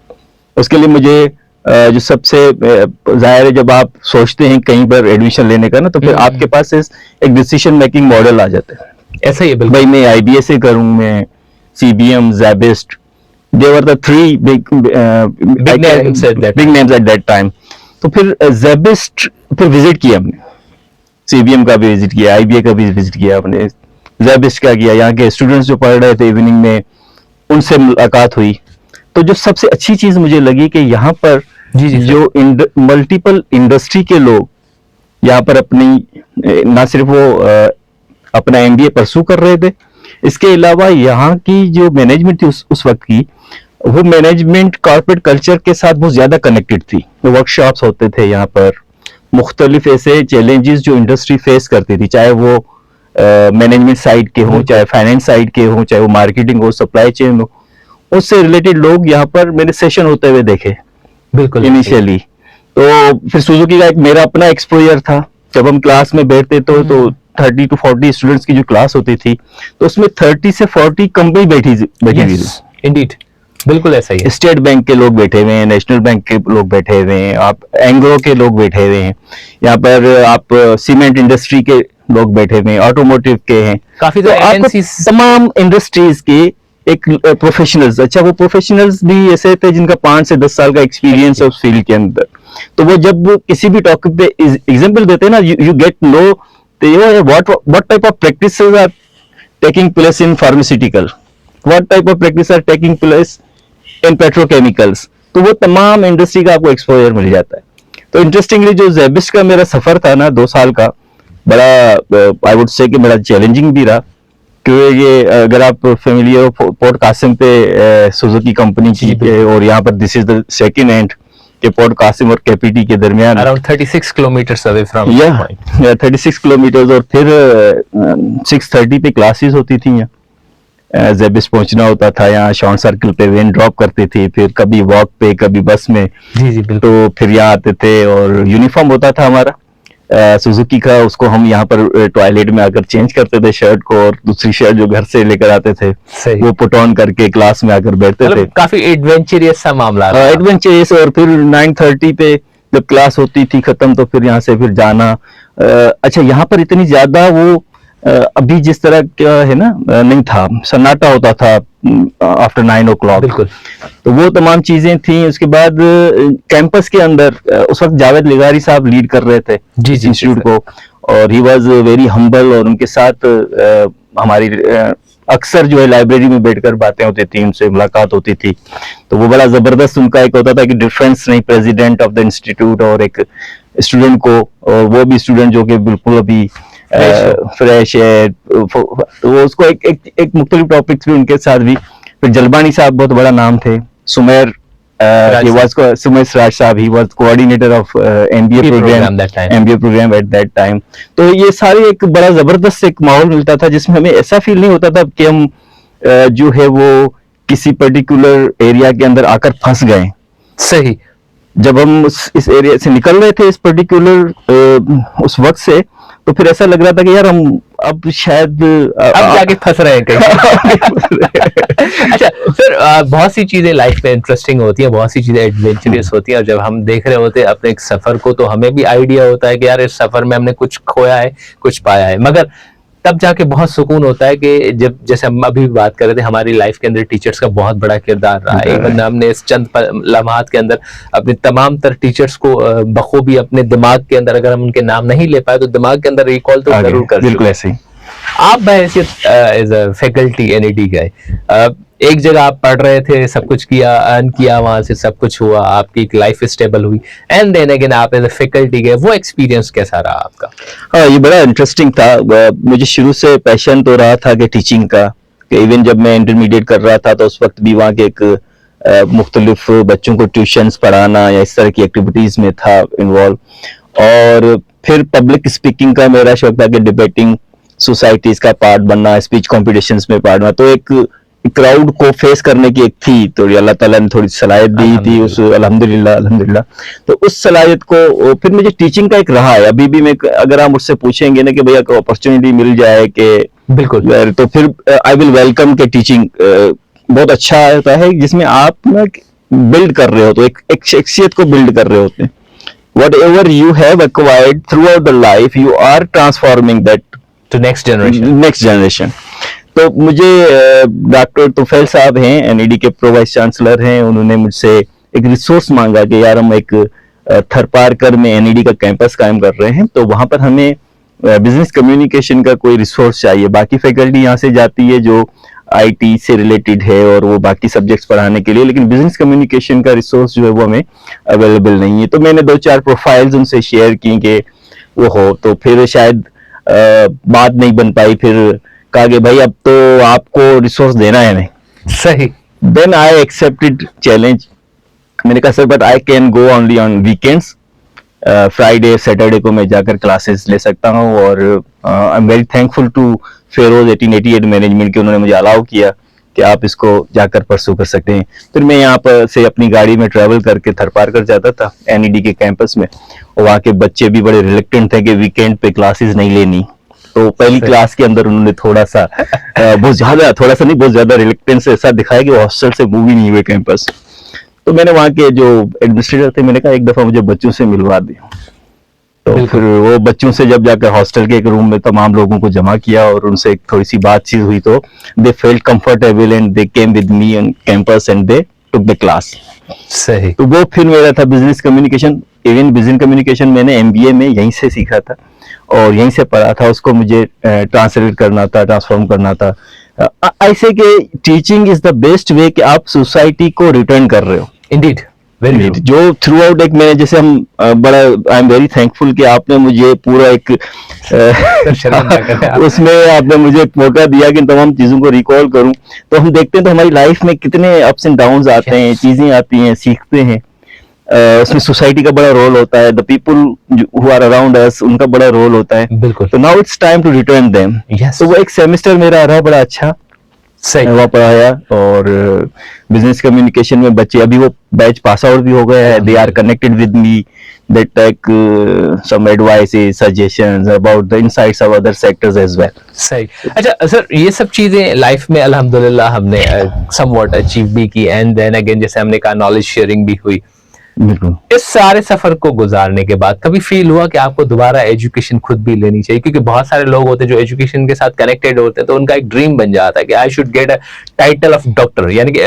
उसके लिए मुझे जो सबसे जाहिर है जब आप सोचते हैं कहीं पर एडमिशन लेने का ना, तो फिर आपके पास एक डिसीजन मेकिंग मॉडल आ जाता है। ऐसा ही है भाई मैं IBA से करूं, मैं CBM, Zabist, they were the 3 big names at that time। तो फिर Zabist फिर विजिट किया हमने, CBM का भी विजिट किया, IBA का भी विजिट किया हमने, Zabist का किया। यहाँ के स्टूडेंट्स जो पढ़ रहे थे इवनिंग में उनसे मुलाकात हुई। तो जो सबसे अच्छी चीज मुझे लगी कि यहाँ पर जो मल्टीपल इंडस्ट्री के लोग यहाँ पर अपनी ना सिर्फ वो अपना MBA परसू कर रहे थे, इसके अलावा यहाँ की जो मैनेजमेंट थी उस वक्त की, वो मैनेजमेंट कॉर्पोरेट कल्चर के साथ बहुत ज्यादा कनेक्टेड थी। वर्कशॉप्स होते थे यहाँ पर, मुख्तलिफ ऐसे चैलेंजेस जो इंडस्ट्री फेस करती थी, चाहे वो मैनेजमेंट साइड के हों, चाहे फाइनेंस साइड के हों, चाहे वो मार्केटिंग हो, सप्लाई चेन हो, उससे रिलेटेड लोग यहाँ पर मैंने सेशन होते हुए देखे बिल्कुल इनिशियली। तो फिर सुजुकी का एक मेरा अपना एक्सपोजर था। जब हम क्लास में बैठते तो 30 to 40 स्टूडेंट्स की जो क्लास होती थी तो उसमें 30 से 40 कंपनी बैठी हुई थी। इंडीड, बिल्कुल ऐसा ही है। स्टेट बैंक के लोग बैठे हुए हैं, नेशनल बैंक के लोग बैठे हुए हैं, आप एंग्रो के लोग बैठे हुए हैं, यहाँ पर आप सीमेंट इंडस्ट्री के लोग बैठे हुए हैं, ऑटोमोटिव के हैं, काफी तो आपको तमाम इंडस्ट्रीज के एक प्रोफेशनल्स। अच्छा, वो प्रोफेशनल्स भी ऐसे थे जिनका 5 से 10 साल का एक्सपीरियंस है उस फील्ड के अंदर। तो वो जब किसी भी टॉपिक पे एग्जाम्पल देते हैं ना, you get know what type of practices are taking place in pharmaceutical, what type of practices are taking place in petrochemicals, तो वो तमाम इंडस्ट्री का आपको एक्सपोजर मिल जाता है। तो इंटरेस्टिंगली जो ज़ेबिस्ट का मेरा सफर था ना 2 साल का, बड़ा आई वुड से कि बड़ा चैलेंजिंग भी रहा, क्योंकि ये अगर आप फेमिलियर हो पोर्ट कासिम पे सुजुकी कंपनी की, और यहाँ पर this is the second and के पोर्ट कासिम और केपीटी के दरमियान, around 36 kilometres away from 36 kilometre, और फिर 6:30 पे क्लासेस होती थी यहाँ ज़ेबिस्ट पहुंचना होता था, यहाँ शॉन सर्कल पे वेन ड्रॉप करते थे, फिर कभी वॉक पे कभी बस में। जी जी बिल्कुल। तो फिर यहाँ आते थे और यूनिफॉर्म होता था हमारा सुजुकी का, उसको हम यहाँ पर टॉयलेट में आकर चेंज करते थे शर्ट को, और दूसरी शर्ट जो घर से लेकर आते थे सही। वो पुट ऑन करके क्लास में आकर बैठते थे। काफी एडवेंचरियस सा मामला था। एडवेंचरस। और फिर 9:30 पे जब क्लास होती थी खत्म, तो फिर यहाँ से फिर जाना। अच्छा, यहाँ पर इतनी ज्यादा वो अभी जिस तरह का है ना नहीं था, सन्नाटा होता था आफ्टर 9 o'clock। बिल्कुल। तो वो तमाम चीजें थी। उसके बाद कैंपस के अंदर उस वक्त जावेद लिगारी साहब लीड कर रहे थे जी जी इंस्टीट्यूट को, और ही वाज वेरी हम्बल, और उनके साथ हमारी अक्सर जो है लाइब्रेरी में बैठकर बातें होती थी, उनसे मुलाकात होती थी। तो वो बड़ा जबरदस्त उनका एक होता था कि डिफरेंस नहीं, प्रेसिडेंट ऑफ द इंस्टीट्यूट और एक स्टूडेंट को, और वो भी स्टूडेंट जो कि बिल्कुल अभी फ्रेश है, तो वो उसको एक मुख्तलिफ टॉपिक्स भी उनके साथ भी। फिर जलबानी साहब बहुत बड़ा नाम थे, सुमेर सुमेर सराज साहब, he was coordinator of MBA program at that time. तो ये सारे एक बड़ा जबरदस्त एक माहौल मिलता था, जिसमें हमें ऐसा फील नहीं होता था कि हम जो है वो किसी पर्टिकुलर एरिया के अंदर आकर फंस गए। सही। जब हम इस एरिया से निकल रहे थे, इस पर्टिकुलर उस वक्त से, तो फिर ऐसा लग रहा था कि यार हम अब शायद अब जाके फंस रहे हैं कहीं। अच्छा सर, बहुत सी चीजें लाइफ में इंटरेस्टिंग होती हैं, बहुत सी चीजें एडवेंचरस होती हैं, और जब हम देख रहे होते हैं अपने एक सफर को, तो हमें भी आइडिया होता है कि यार इस सफर में हमने कुछ खोया है, कुछ पाया है, मगर तब जाके बहुत सुकून होता है कि जब, जैसे हम अभी बात कर रहे थे, हमारी लाइफ के अंदर टीचर्स का बहुत बड़ा किरदार रहा है। इवन हमने इस चंद लम्हात के अंदर अपने तमाम तर टीचर्स को बखूबी अपने दिमाग के अंदर, अगर हम उनके नाम नहीं ले पाए तो दिमाग के अंदर रिकॉल तो जरूर कर। बिल्कुल ऐसे ही। आप बहैसियत एज अ फैकल्टी NED गए, एक जगह आप पढ़ रहे थे, सब कुछ किया, अर्न किया, वहां से सब कुछ हुआ, आपकी एक लाइफ स्टेबल हुई, एंड देन अगेन आप एज अ फैकल्टी गए, वो एक्सपीरियंस कैसा रहा आपका? हाँ, ये बड़ा इंटरेस्टिंग था। मुझे शुरू से पैशन तो रहा था कि टीचिंग का, कि इवन जब मैं इंटरमीडिएट कर रहा था तो उस वक्त भी वहाँ के एक मुख्तलिफ बच्चों को ट्यूशंस पढ़ाना या इस तरह की एक्टिविटीज में था इन्वॉल्व। और फिर पब्लिक स्पीकिंग का मेरा शौक था कि डिबेटिंग सोसाइटीज का पार्ट बनना, स्पीच कॉम्पिटिशन्स में पार्ट बनना। तो एक क्राउड को फेस करने की एक थी, तो अल्लाह ताला ने थोड़ी सलाहियत दी थी उस, अल्हम्दुलिल्लाह। तो उस सलाहियत को फिर मुझे टीचिंग का एक रहा है। अभी भी मैं, अगर आप मुझसे पूछेंगे ना कि भैया को अपॉर्चुनिटी मिल जाए कि बिल्कुल, तो फिर आई विल वेलकम के टीचिंग बहुत अच्छा होता है, जिसमें आप ना बिल्ड कर रहे हो, तो एक शख्सियत को बिल्ड कर रहे होते हैं। Whatever you have acquired throughout the life, you are transforming that to next generation. तो मुझे डॉक्टर तुफैल साहब हैं, NED के प्रो वाइस चांसलर हैं, उन्होंने मुझसे एक रिसोर्स मांगा कि यार हम एक थरपारकर में NED का कैंपस कायम कर रहे हैं, तो वहां पर हमें बिजनेस कम्युनिकेशन का कोई रिसोर्स चाहिए। बाकी फैकल्टी यहाँ से जाती है जो IT से रिलेटेड है और वो बाकी सब्जेक्ट्स पढ़ाने के लिए, लेकिन बिजनेस कम्युनिकेशन का रिसोर्स जो है वो हमें अवेलेबल नहीं है। तो मैंने 2-4 प्रोफाइल्स उनसे शेयर की कि वो हो, तो फिर शायद बात नहीं बन पाई। फिर कहा कि भाई अब तो आपको रिसोर्स देना है नहीं। सही। Then I accepted challenge. मैंने कहा sir but I can go only on weekends, Friday Saturday को मैं जाकर क्लासेस ले सकता हूँ। और I am very thankful to Feroz 1888 management के, उन्होंने मुझे अलाउ किया कि आप इसको जाकर परसू कर सकते हैं। फिर मैं यहाँ पर से अपनी गाड़ी में ट्रैवल करके थरपारकर जाता था NED के कैंपस में, और वहाँ के बच्चे भी बड़े रिलेक्टेंट थे कि वीकेंड पे क्लासेस नहीं लेनी। तो पहली क्लास के अंदर उन्होंने थोड़ा सा बहुत ज्यादा रिलेक्टेंस ऐसा दिखाया कि वो हॉस्टल से मूव ही नहीं हुए कैंपस। तो मैंने वहाँ के जो एडमिनिस्ट्रेटर थे, मैंने कहा एक दफा मुझे बच्चों से मिलवा दे। तो फिर वो बच्चों से जब जाकर हॉस्टल के एक रूम में तमाम लोगों को जमा किया और उनसे थोड़ी सी बातचीत हुई, तो they felt comfortable and they came with me on campus and they took the class. सही। तो वो फिर मेरा था business communication. Even business communication मैंने एमबीए में यहीं से सीखा था और यहीं से पढ़ा था, उसको मुझे ट्रांसलेट करना था, ट्रांसफॉर्म करना था। ऐसे कि teaching is the best way कि आप सोसाइटी को रिटर्न कर रहे हो। Indeed, very true. जो थ्रू आउट एक मैंने जैसे हम बड़ा आई एम वेरी थैंकफुल कि आपने मुझे पूरा एक उसमें आपने मुझे मौका दिया कि तमाम चीजों को रिकॉल करूं। तो हम देखते हैं तो हमारी लाइफ में कितने अप्स एंड डाउन्स आते हैं, चीजें आती हैं, सीखते हैं। उसमें सोसाइटी का बड़ा रोल होता है, the people who are around us उनका बड़ा रोल होता है। बिल्कुल। तो now it's time to return them. तो वो एक सेमेस्टर मेरा रहा बड़ा अच्छा, सही वहाँ पढ़ाया। और बिजनेस कम्युनिकेशन में बच्चे अभी वो बैच पास आउट भी हो गए हैं, they are connected with me, they take some advices, suggestions about the insights of other sectors as well. सही। अच्छा सर, ये सब चीजें लाइफ में अल्हम्दुलिल्लाह हमने समवॉट अचीव भी की, एंड देन अगेन जैसे हमने कहा नॉलेज शेयरिंग भी हुई। बिल्कुल। इस सारे सफर को गुजारने के बाद कभी फील हुआ कि आपको दोबारा एजुकेशन खुद भी लेनी चाहिए? क्योंकि बहुत सारे लोग होते हैं जो एजुकेशन के साथ कनेक्टेड होते हैं, तो उनका एक ड्रीम बन जाता है कि I should get a title of doctor, यानी कि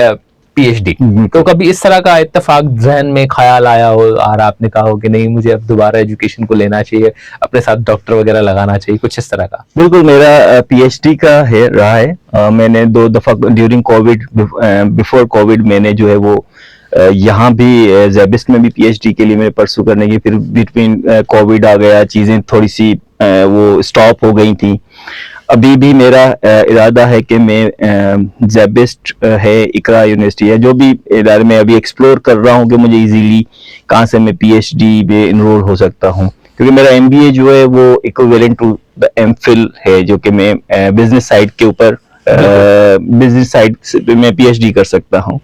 पीएचडी। तो कभी इस तरह का इत्तेफाक जहन में ख्याल आया हो और आपने कहा हो कि नहीं मुझे अब दोबारा एजुकेशन को लेना चाहिए, अपने साथ डॉक्टर वगैरह लगाना चाहिए, कुछ इस तरह का? बिल्कुल, मेरा पीएचडी का है रहा है। मैंने 2 दफा ड्यूरिंग कोविड, बिफोर कोविड मैंने जो है वो यहाँ भी ज़ेबिस्ट में भी पीएचडी के लिए मैंने परसू करने की, फिर बिटवीन कोविड आ गया, चीजें थोड़ी सी वो स्टॉप हो गई थी। अभी भी मेरा इरादा है कि मैं ज़ेबिस्ट है, इकरा यूनिवर्सिटी है, जो भी इदारे में अभी एक्सप्लोर कर रहा हूँ कि मुझे इजीली कहाँ से मैं पीएचडी में इनरोल हो सकता हूँ, क्योंकि मेरा एमबीए जो है वो इक्विवेलेंट टू द एमफिल है, जो कि मैं बिजनेस साइड के ऊपर बिजनेस साइड में पीएचडी कर सकता हूँ।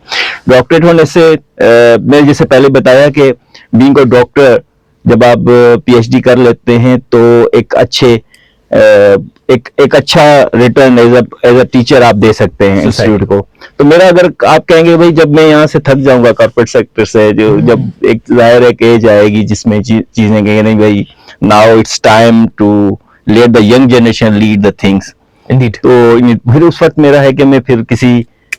डॉक्टरेट होने से मैंने जैसे पहले बताया कि बीइंग अ डॉक्टर जब आप पीएचडी कर लेते हैं तो एक अच्छे एक अच्छा रिटर्न एज अ टीचर आप दे सकते हैं इंस्टीट्यूट को। तो मेरा, अगर आप कहेंगे भाई जब मैं यहाँ से थक जाऊंगा कॉर्पोरेट सेक्टर से, जो जब एक जाहिर एक एज आएगी जिसमें चीजें कहेंगे नहीं भाई now it's time to let the young generation lead the things. Indeed. तो फिर उस वक्त मेरा है कि मैं फिर किसी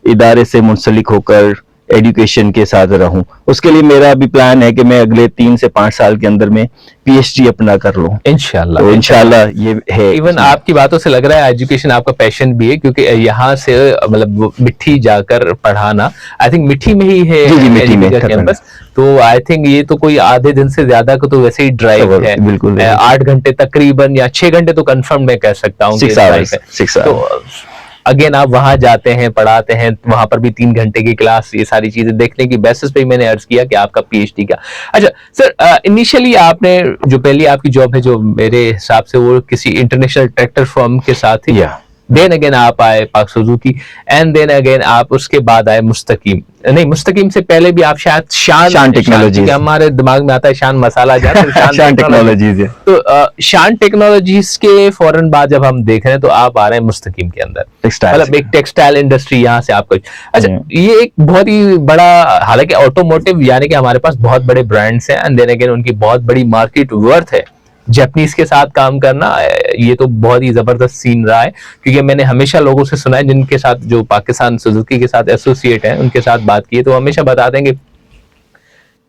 इदारे से मुंसलिक होकर एजुकेशन के साथ रहूं। उसके लिए मेरा भी प्लान है कि मैं अगले 3 से 5 साल के अंदर में पीएचडी अपना कर लूं इंशाल्लाह। तो इंशाल्लाह ये है। इवन आपकी बातों से लग रहा है एजुकेशन आपका पैशन भी है, क्योंकि यहाँ से मतलब मिट्टी जाकर पढ़ाना, आई थिंक मिट्टी में ही है मिट्टी में कैंपस। तो आई थिंक ये तो कोई आधे दिन से ज्यादा को तो वैसे ही ड्राइव है। बिल्कुल 8 घंटे तकरीबन या 6 घंटे तो कंफर्म मैं कह सकता हूँ। 6 आवर्स। तो अगेन आप वहां जाते हैं, पढ़ाते हैं, वहां पर भी 3 घंटे की क्लास, ये सारी चीजें देखने की बेसिस पे मैंने अर्ज किया कि आपका पीएचडी का। अच्छा सर, इनिशियली आपने जो पहली आपकी जॉब है जो मेरे हिसाब से वो किसी इंटरनेशनल ट्रैक्टर फर्म के साथ थी। देन अगेन आप आए पाक सुजुकी, एंड देन अगेन आप उसके बाद आए मुस्तकीम। नहीं, मुस्तकीम से पहले भी आप शायद शान टेक्नोलॉजीज, हमारे दिमाग में आता है शान मसाला जाता शान टेक्नोलॉजीज। तो शान टेक्नोलॉजीज के फौरन बाद जब हम देख रहे हैं तो आप आ रहे हैं मुस्तकीम के अंदर, मतलब एक टेक्सटाइल इंडस्ट्री यहाँ से आपको। अच्छा, ये एक बहुत ही बड़ा, हालांकि ऑटोमोटिव यानी कि हमारे पास बहुत बड़े ब्रांड्स हैं, एंड देन अगेन उनकी बहुत बड़ी मार्केट वर्थ है। जापानीज के साथ काम करना ये तो बहुत ही जबरदस्त सीन रहा है, क्योंकि मैंने हमेशा लोगों से सुना है जिनके साथ जो पाकिस्तान सुजुकी के साथ एसोसिएट हैं, उनके साथ बात की है तो हमेशा बता देंगे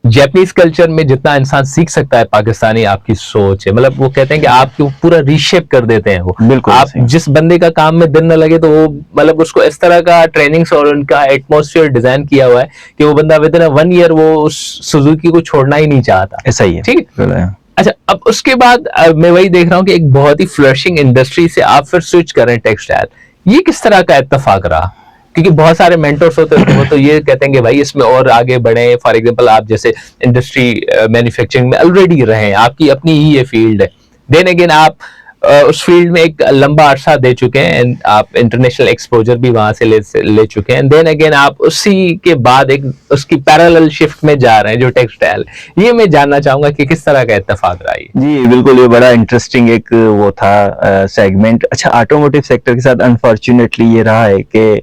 जापानीज कल्चर में जितना इंसान सीख सकता है पाकिस्तानी आपकी सोच है। मतलब वो कहते हैं कि आपको पूरा रीशेप कर देते हैं वो। बिल्कुल, आप जिस बंदे का काम में दिन न लगे तो वो मतलब उसको इस तरह का ट्रेनिंग्स और उनका एटमॉस्फेयर डिजाइन किया हुआ है कि वो बंदा विद इन 1 ईयर वो उस सुजुकी को छोड़ना ही नहीं चाहता। ऐसा ही है, ठीक है। अच्छा, अब उसके बाद मैं वही देख रहा हूँ कि एक बहुत ही फ्लरिशिंग इंडस्ट्री से आप फिर स्विच करें टेक्सटाइल, ये किस तरह का इत्तेफाक रहा? क्योंकि बहुत सारे मेंटर्स होते हैं वो तो ये कहते हैं कि भाई इसमें और आगे बढ़े। फॉर एग्जांपल आप जैसे इंडस्ट्री मैन्युफैक्चरिंग में ऑलरेडी रहे, आपकी अपनी ही ये फील्ड है, देन अगेन आप उस फील्ड में एक लंबा अरसा दे चुके हैं, एंड आप इंटरनेशनल एक्सपोजर भी वहां से ले चुके हैं, देन अगेन आप उसी के बाद एक उसकी पैरेलल शिफ्ट में जा रहे हैं जो टेक्सटाइल। ये मैं जानना चाहूंगा कि किस तरह का इत्तेफाक रहा है। जी बिल्कुल, ये बड़ा इंटरेस्टिंग एक वो था सेगमेंट। अच्छा, ऑटोमोटिव सेक्टर के साथ अनफॉर्चुनेटली ये रहा है कि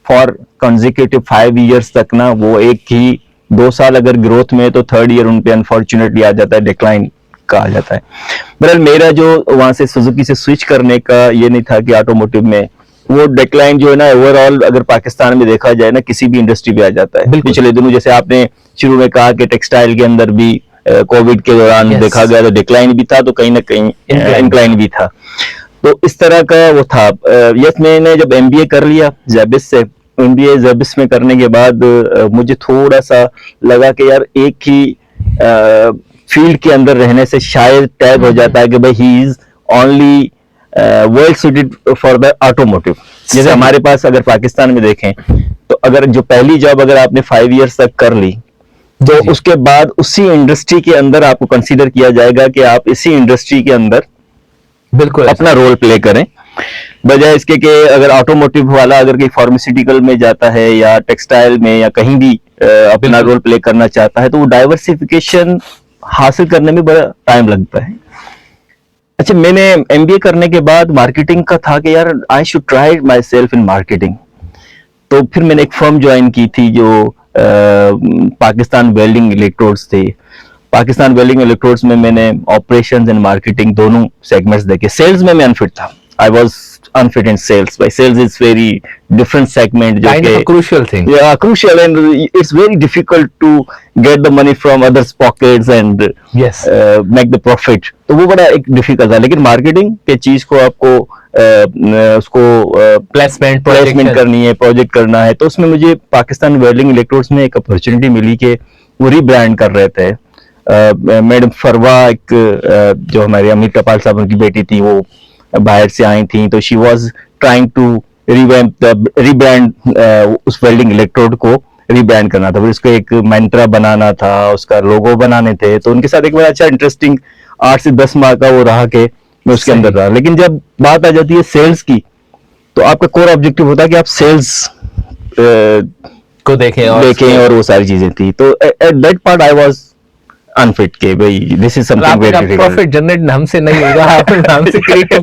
फॉर कंसेक्यूटिव 5 इयर्स तक ना वो एक ही 2 साल अगर ग्रोथ में तो 3rd ईयर उन पे अनफॉर्चुनेटली आ जाता है, डिक्लाइन कहा जाता है। बहरहाल मेरा जो वहां से सुजुकी से स्विच करने का ये नहीं था कि ऑटोमोटिव में वो डिक्लाइन जो है ना ओवरऑल अगर पाकिस्तान में देखा जाए ना किसी भी इंडस्ट्री पे आ जाता है। बिल्कुल। पिछले दिनों जैसे आपने शुरू में कहा कि टेक्सटाइल के अंदर भी कोविड के दौरान Yes. देखा गया तो डिक्लाइन भी था, तो कहीं ना कहीं इंक्लाइन भी था। तो इस तरह का वो था। यस, मैंने जब एमबीए कर लिया ज़ेबिस से, एमबीए ज़ेबिस में करने के बाद मुझे थोड़ा सा लगा कि यार एक ही फील्ड के अंदर रहने से शायद टैग हो जाता है कि भाई he is only well suited for the automotive. जैसे हमारे पास अगर पाकिस्तान में देखें तो अगर जो पहली जॉब अगर आपने 5 इयर्स तक कर ली तो जी। उसके बाद उसी इंडस्ट्री के अंदर आपको कंसीडर किया जाएगा कि आप इसी इंडस्ट्री के अंदर बिल्कुल अपना रोल प्ले करें, बजाय इसके कि अगर ऑटोमोटिव वाला अगर कोई फार्मास्यूटिकल में जाता है या टेक्सटाइल में या कहीं भी अपना रोल प्ले करना चाहता है तो वो डाइवर्सिफिकेशन हासिल करने में बड़ा टाइम लगता है। अच्छा, मैंने एमबीए करने के बाद मार्केटिंग का था कि यार I should try my self in marketing. तो फिर मैंने एक फर्म ज्वाइन की थी जो पाकिस्तान वेल्डिंग इलेक्ट्रोड्स थे। पाकिस्तान वेल्डिंग इलेक्ट्रोड्स में मैंने ऑपरेशंस एंड मार्केटिंग दोनों सेगमेंट्स देखे। सेल्स में मैं अनफिट था, I was unfit in sales. By sales is very different segment. Kind of a crucial thing. Yeah, crucial, and it's very difficult to get the money from others' pockets and Yes. make the profit. तो वो बड़ा एक difficult था। लेकिन marketing के चीज को आपको उसको प्लेसमेंट करनी है, प्रोजेक्ट करना है, तो उसमें मुझे पाकिस्तान वेल्डिंग इलेक्ट्रोड्स में एक अपॉर्चुनिटी मिली कि वो रीब्रांड कर रहे थे। मैडम फरवा एक जो हमारे अमित टपाल साहब उनकी बेटी थी, वो बाहर से आई थी, तो she was trying to rebrand उस वेल्डिंग इलेक्ट्रोड को रीब्रांड करना था, फिर उसको एक मंत्रा बनाना था, उसका लोगो बनाने थे। तो उनके साथ एक बड़ा अच्छा इंटरेस्टिंग 8 से 10 माह का वो रहा कि मैं उसके अंदर रहा। लेकिन जब बात आ जाती है सेल्स की तो आपका कोर ऑब्जेक्टिव होता है कि आप सेल्स को देखें और वो सारी चीजें थी। तो at that part I was unfit के भाई this is something very difficult. Profit generate हमसे नहीं होगा, आप हमसे क्रिएटिव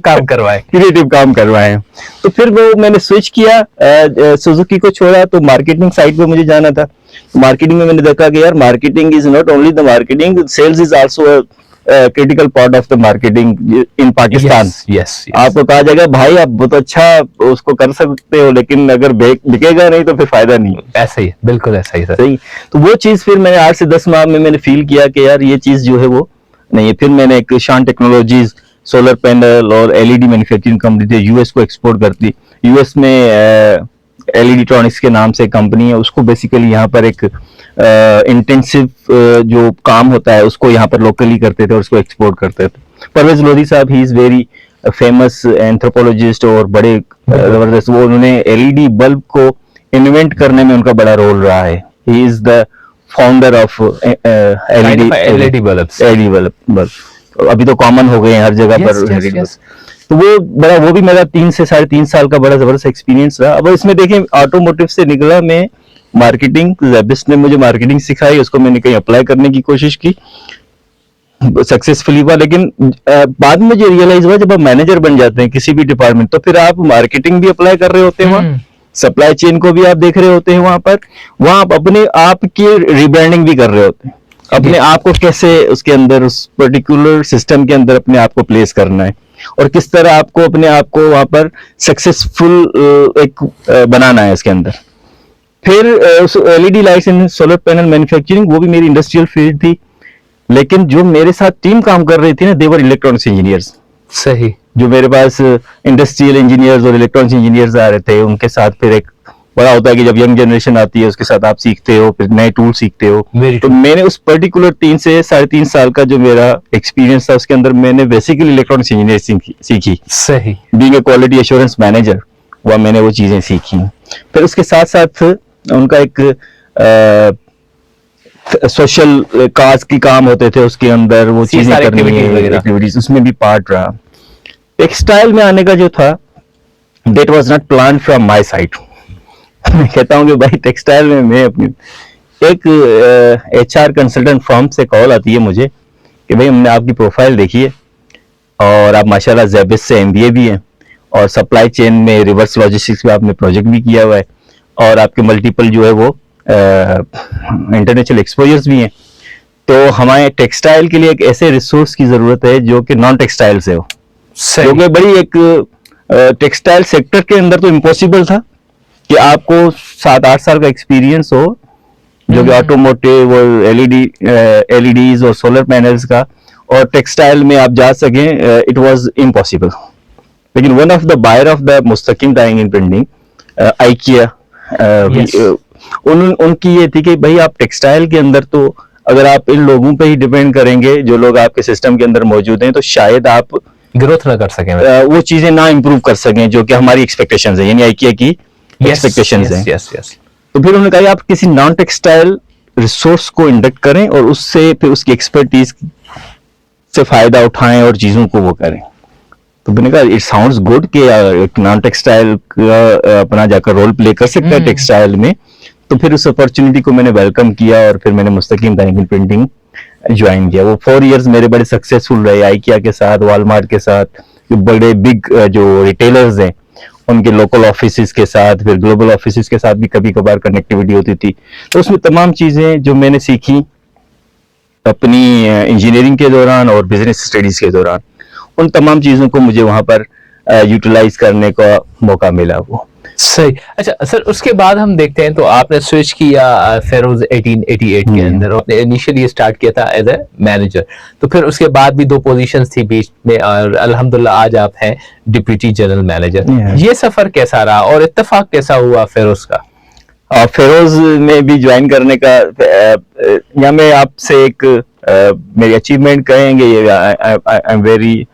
काम करवाएं। तो फिर वो मैंने स्विच किया, सुजुकी को छोड़ा तो मार्केटिंग साइड पे मुझे जाना था। मार्केटिंग में मैंने देखा कि यार marketing is not only the marketing, sales is also critical part of the marketing in Pakistan. yes. आपको कहा जाएगा भाई आप बहुत अच्छा उसको कर सकते हो, लेकिन अगर बिकेगा नहीं तो फिर फायदा नहीं। ऐसा ही, बिल्कुल ऐसा ही सर। सही। तो वो चीज फिर मैंने 8 से 10 माह में मैंने फील किया कि यार ये चीज जो है वो नहीं है। फिर मैंने एक शान टेक्नोलॉजीज सोलर पैनल और एलईडी मैन्युफैक्चरिंग कंपनी थी, यूएस को एक्सपोर्ट करती। यूएस में एलईडी ट्रॉनिक्स के नाम से कंपनी है, उसको बेसिकली यहाँ पर एक इंटेंसिव जो काम होता है उसको यहाँ पर लोकली करते थे और उसको एक्सपोर्ट करते थे। परवेज लोधी साहब he is very famous anthropologist और बड़े जबरदस्त, वो उन्होंने एलईडी बल्ब को इन्वेंट करने में उनका बड़ा रोल रहा है। He is the founder of LED bulb. अभी तो कॉमन हो गए हैं हर जगह पर। तो वो भी मेरा 3 से 3.5 साल का बड़ा जबरदस्त एक्सपीरियंस रहा। अब इसमें देखें ऑटोमोटिव से निकला मैं मार्केटिंग, ज़ेबिस ने मुझे मार्केटिंग सिखाई, उसको मैंने कहीं अप्लाई करने की कोशिश की, सक्सेसफुली हुआ। लेकिन बाद में मुझे रियलाइज हुआ जब आप मैनेजर बन जाते हैं किसी भी डिपार्टमेंट तो फिर आप मार्केटिंग भी अप्लाई कर रहे होते हैं, वहाँ सप्लाई चेन को भी आप देख रहे होते हैं, वहां आप अपने आप की रिब्रांडिंग भी कर रहे होते हैं, अपने आप को कैसे उसके अंदर उस पर्टिकुलर सिस्टम के अंदर अपने आप को प्लेस करना है और किस तरह आपको अपने आप को वहां पर सक्सेसफुल एक बनाना है इसके अंदर। फिर LED lights and solar panel manufacturing, वो भी मेरी इंडस्ट्रियल फील्ड थी, लेकिन जो मेरे साथ टीम काम कर रही थी ना, देवर इलेक्ट्रॉनिक्स इंजीनियर्स। सही। जो मेरे पास इंडस्ट्रियल इंजीनियर्स और इलेक्ट्रॉनिक्स इंजीनियर्स आ रहे थे, उनके साथ फिर एक बड़ा होता है कि जब यंग जनरेशन आती है उसके साथ आप सीखते हो, फिर नए टूल सीखते हो। तो मैंने उस पर्टिकुलर 3 से 3.5 साल का जो मेरा एक्सपीरियंस था उसके अंदर मैंने बेसिकली इलेक्ट्रॉनिक्स इंजीनियरिंग सीखी। सही। Being a quality assurance manager, वह मैंने वो चीजें सीखी। फिर उसके साथ साथ उनका एक सोशल काज की काम होते थे, उसके अंदर वो चीजें करनी है, एक्टिविटीज, उसमें भी पार्ट रहा। टेक्सटाइल में आने का जो था that was not plan from my side. मैं कहता हूँ कि भाई टेक्सटाइल में मैं अपनी एक एचआर कंसल्टेंट फर्म से कॉल आती है मुझे कि भाई हमने आपकी प्रोफाइल देखी है और आप माशाल्लाह ज़ेबिस से एमबीए भी हैं और सप्लाई चेन में रिवर्स लॉजिस्टिक्स में आपने प्रोजेक्ट भी किया हुआ है और आपके मल्टीपल जो है वो इंटरनेशनल एक्सपोजर्स भी हैं, तो हमारे टेक्सटाइल के लिए एक ऐसे रिसोर्स की जरूरत है जो कि नॉन टेक्सटाइल से हो, जो कि बड़ी एक टेक्सटाइल सेक्टर के अंदर तो इम्पॉसिबल था कि आपको 7-8 साल का एक्सपीरियंस हो, जो कि ऑटोमोटिव और एलईडीज और सोलर पैनल्स का, और टेक्सटाइल में आप जा सकें, इट वाज इम्पॉसिबल। लेकिन one of the buyer of the Mustakim dyeing and printing, IKEA, उनकी ये थी कि भाई आप टेक्सटाइल के अंदर तो अगर आप इन लोगों पे ही डिपेंड करेंगे जो लोग आपके सिस्टम के अंदर मौजूद हैं, तो शायद आप ग्रोथ ना कर सकें, वो चीजें ना इम्प्रूव कर सकें जो कि हमारी एक्सपेक्टेशंस है, यानी आइकिया की एक्सपेक्टेशंस हैं। तो फिर उन्होंने कहा आप किसी नॉन टेक्सटाइल रिसोर्स को इंडक्ट करें और उससे फिर उसकी एक्सपर्टीज से फायदा उठाएं और चीजों को वो करें। तो मैंने कहा इट साउंड्स गुड कि एक नॉन टेक्सटाइल का अपना जाकर रोल प्ले कर सकता है टेक्सटाइल में। तो फिर उस अपॉर्चुनिटी को मैंने वेलकम किया और फिर मैंने मुस्तकीम डाइंग एंड प्रिंटिंग ज्वाइन किया। वो 4 इयर्स मेरे बड़े सक्सेसफुल रहे, आइकिया के साथ, वॉलमार्ट के साथ, जो बड़े बिग जो रिटेलर्स हैं उनके लोकल ऑफिसेज के साथ, फिर ग्लोबल ऑफिसेज के साथ भी कभी कभार कनेक्टिविटी होती थी। तो उसमें तमाम चीजें जो मैंने सीखी अपनी इंजीनियरिंग के दौरान और बिजनेस स्टडीज के दौरान, उन तमाम चीजों को मुझे वहां पर यूटिलाइज करने का मौका मिला। वो सही। अच्छा सर, उसके बाद हम देखते हैं तो आपने स्विच किया फेरोज 1888 के अंदर, आपने इनिशियली स्टार्ट किया था एज ए मैनेजर, तो फिर उसके बाद भी 2 पोजीशंस थी बीच में और अल्हम्दुलिल्लाह आज आप हैं डिप्टी जनरल मैनेजर। ये सफर कैसा रहा और इत्तेफाक कैसा हुआ फेरोज का? फेरोज में भी ज्वाइन करने का, या मैं आपसे एक मेरी अचीवमेंट कहेंगे, आई एम वेरी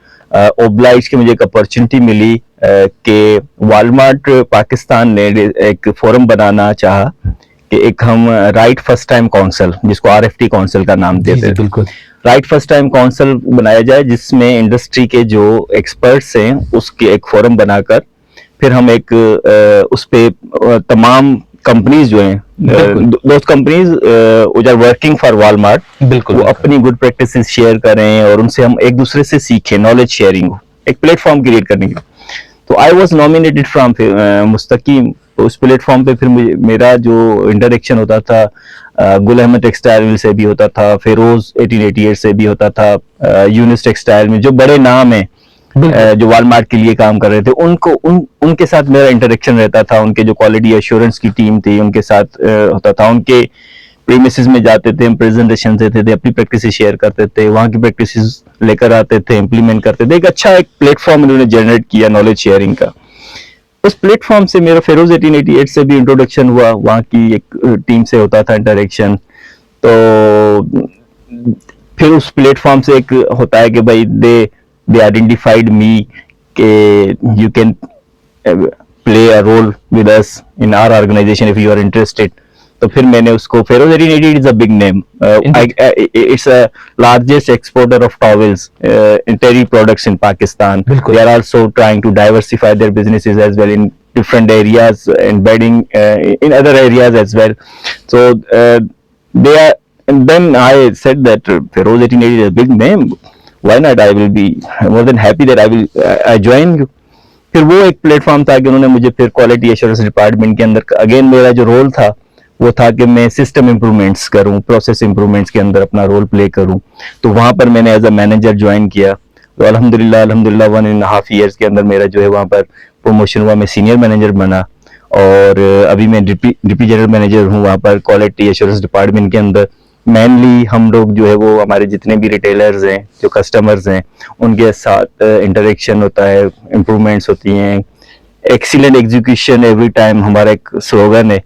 ओब्लाइज कि मुझे एक अपॉर्चुनिटी मिली कि वॉलमार्ट पाकिस्तान ने एक फोरम बनाना चाहा कि एक हम राइट फर्स्ट टाइम काउंसिल, जिसको RFT काउंसिल का नाम देते हैं, बिल्कुल राइट फर्स्ट टाइम काउंसिल बनाया जाए, जिसमें इंडस्ट्री के जो एक्सपर्ट्स हैं उसके एक फोरम बनाकर फिर हम एक उस पे तमाम कंपनीज जो हैं, दोस्त companies which are working for Walmart, वो अपनी गुड प्रैक्टिसेस शेयर करें और उनसे हम एक दूसरे से सीखें, नॉलेज शेयरिंग, एक प्लेटफॉर्म क्रिएट करने के लिए। तो आई वाज नॉमिनेटेड फ्रॉम मुस्तकीम। उस प्लेटफॉर्म पे फिर मेरा जो इंटरेक्शन होता था गुल अहमद टेक्सटाइल से भी होता था, फेरोज 1888 से भी होता था, यूनिस टेक्सटाइल में जो बड़े नाम हैं जो वॉलमार्ट के लिए काम कर रहे थे, उनके साथ मेरा इंटरेक्शन रहता था। उनके जो क्वालिटी एश्योरेंस की टीम थी उनके साथ होता था, उनके प्रीमिसेस में जाते थे, हम प्रेजेंटेशन देते थे, अपनी प्रैक्टिस शेयर करते थे, वहां की प्रैक्टिस लेकर आते थे, इंप्लीमेंट करते थे। एक अच्छा एक प्लेटफॉर्म इन्होंने जनरेट किया नॉलेज शेयरिंग का। उस प्लेटफॉर्म से मेरा फेरोज 1888 से भी इंट्रोडक्शन हुआ, वहां की एक टीम से होता था इंटरेक्शन। तो फिर उस प्लेटफॉर्म से एक होता है कि भाई they identified me कि you can play a role with us in our organization if you are interested। तो फिर मैंने उसको, Feroz 1888 is a big name, it's a largest exporter of towels and terry products in Pakistan। They are also trying to diversify their businesses as well in different areas and bedding in other areas as well। So they are, and then I said that Feroz 1888 is a big name, why not, I will be more than happy that I join you। फिर वो एक platform था कि उन्होंने मुझे फिर quality assurance department के अंदर, अगेन मेरा जो रोल था वो था कि मैं सिस्टम इंप्रूवमेंट्स करूं, प्रोसेस इंप्रूवमेंट्स के अंदर अपना रोल प्ले करूं। तो वहां पर मैंने एज अ मैनेजर ज्वाइन किया। तो अल्हम्दुलिल्लाह 1.5 ईयर्स के अंदर मेरा जो है वहां पर प्रमोशन हुआ, मैं सीनियर मैनेजर बना और अभी मैं डिप्टी जनरल मैनेजर हूँ वहां पर क्वालिटी एश्योरेंस डिपार्टमेंट के अंदर। मेनली हम लोग जो है वो हमारे जितने भी रिटेलर्स हैं, जो कस्टमर्स हैं, उनके साथ इंटरेक्शन होता है, इम्प्रूवमेंट्स होती हैं, एक्सीलेंट एग्जीक्यूशन एवरी टाइम हमारा एक स्लोगन है,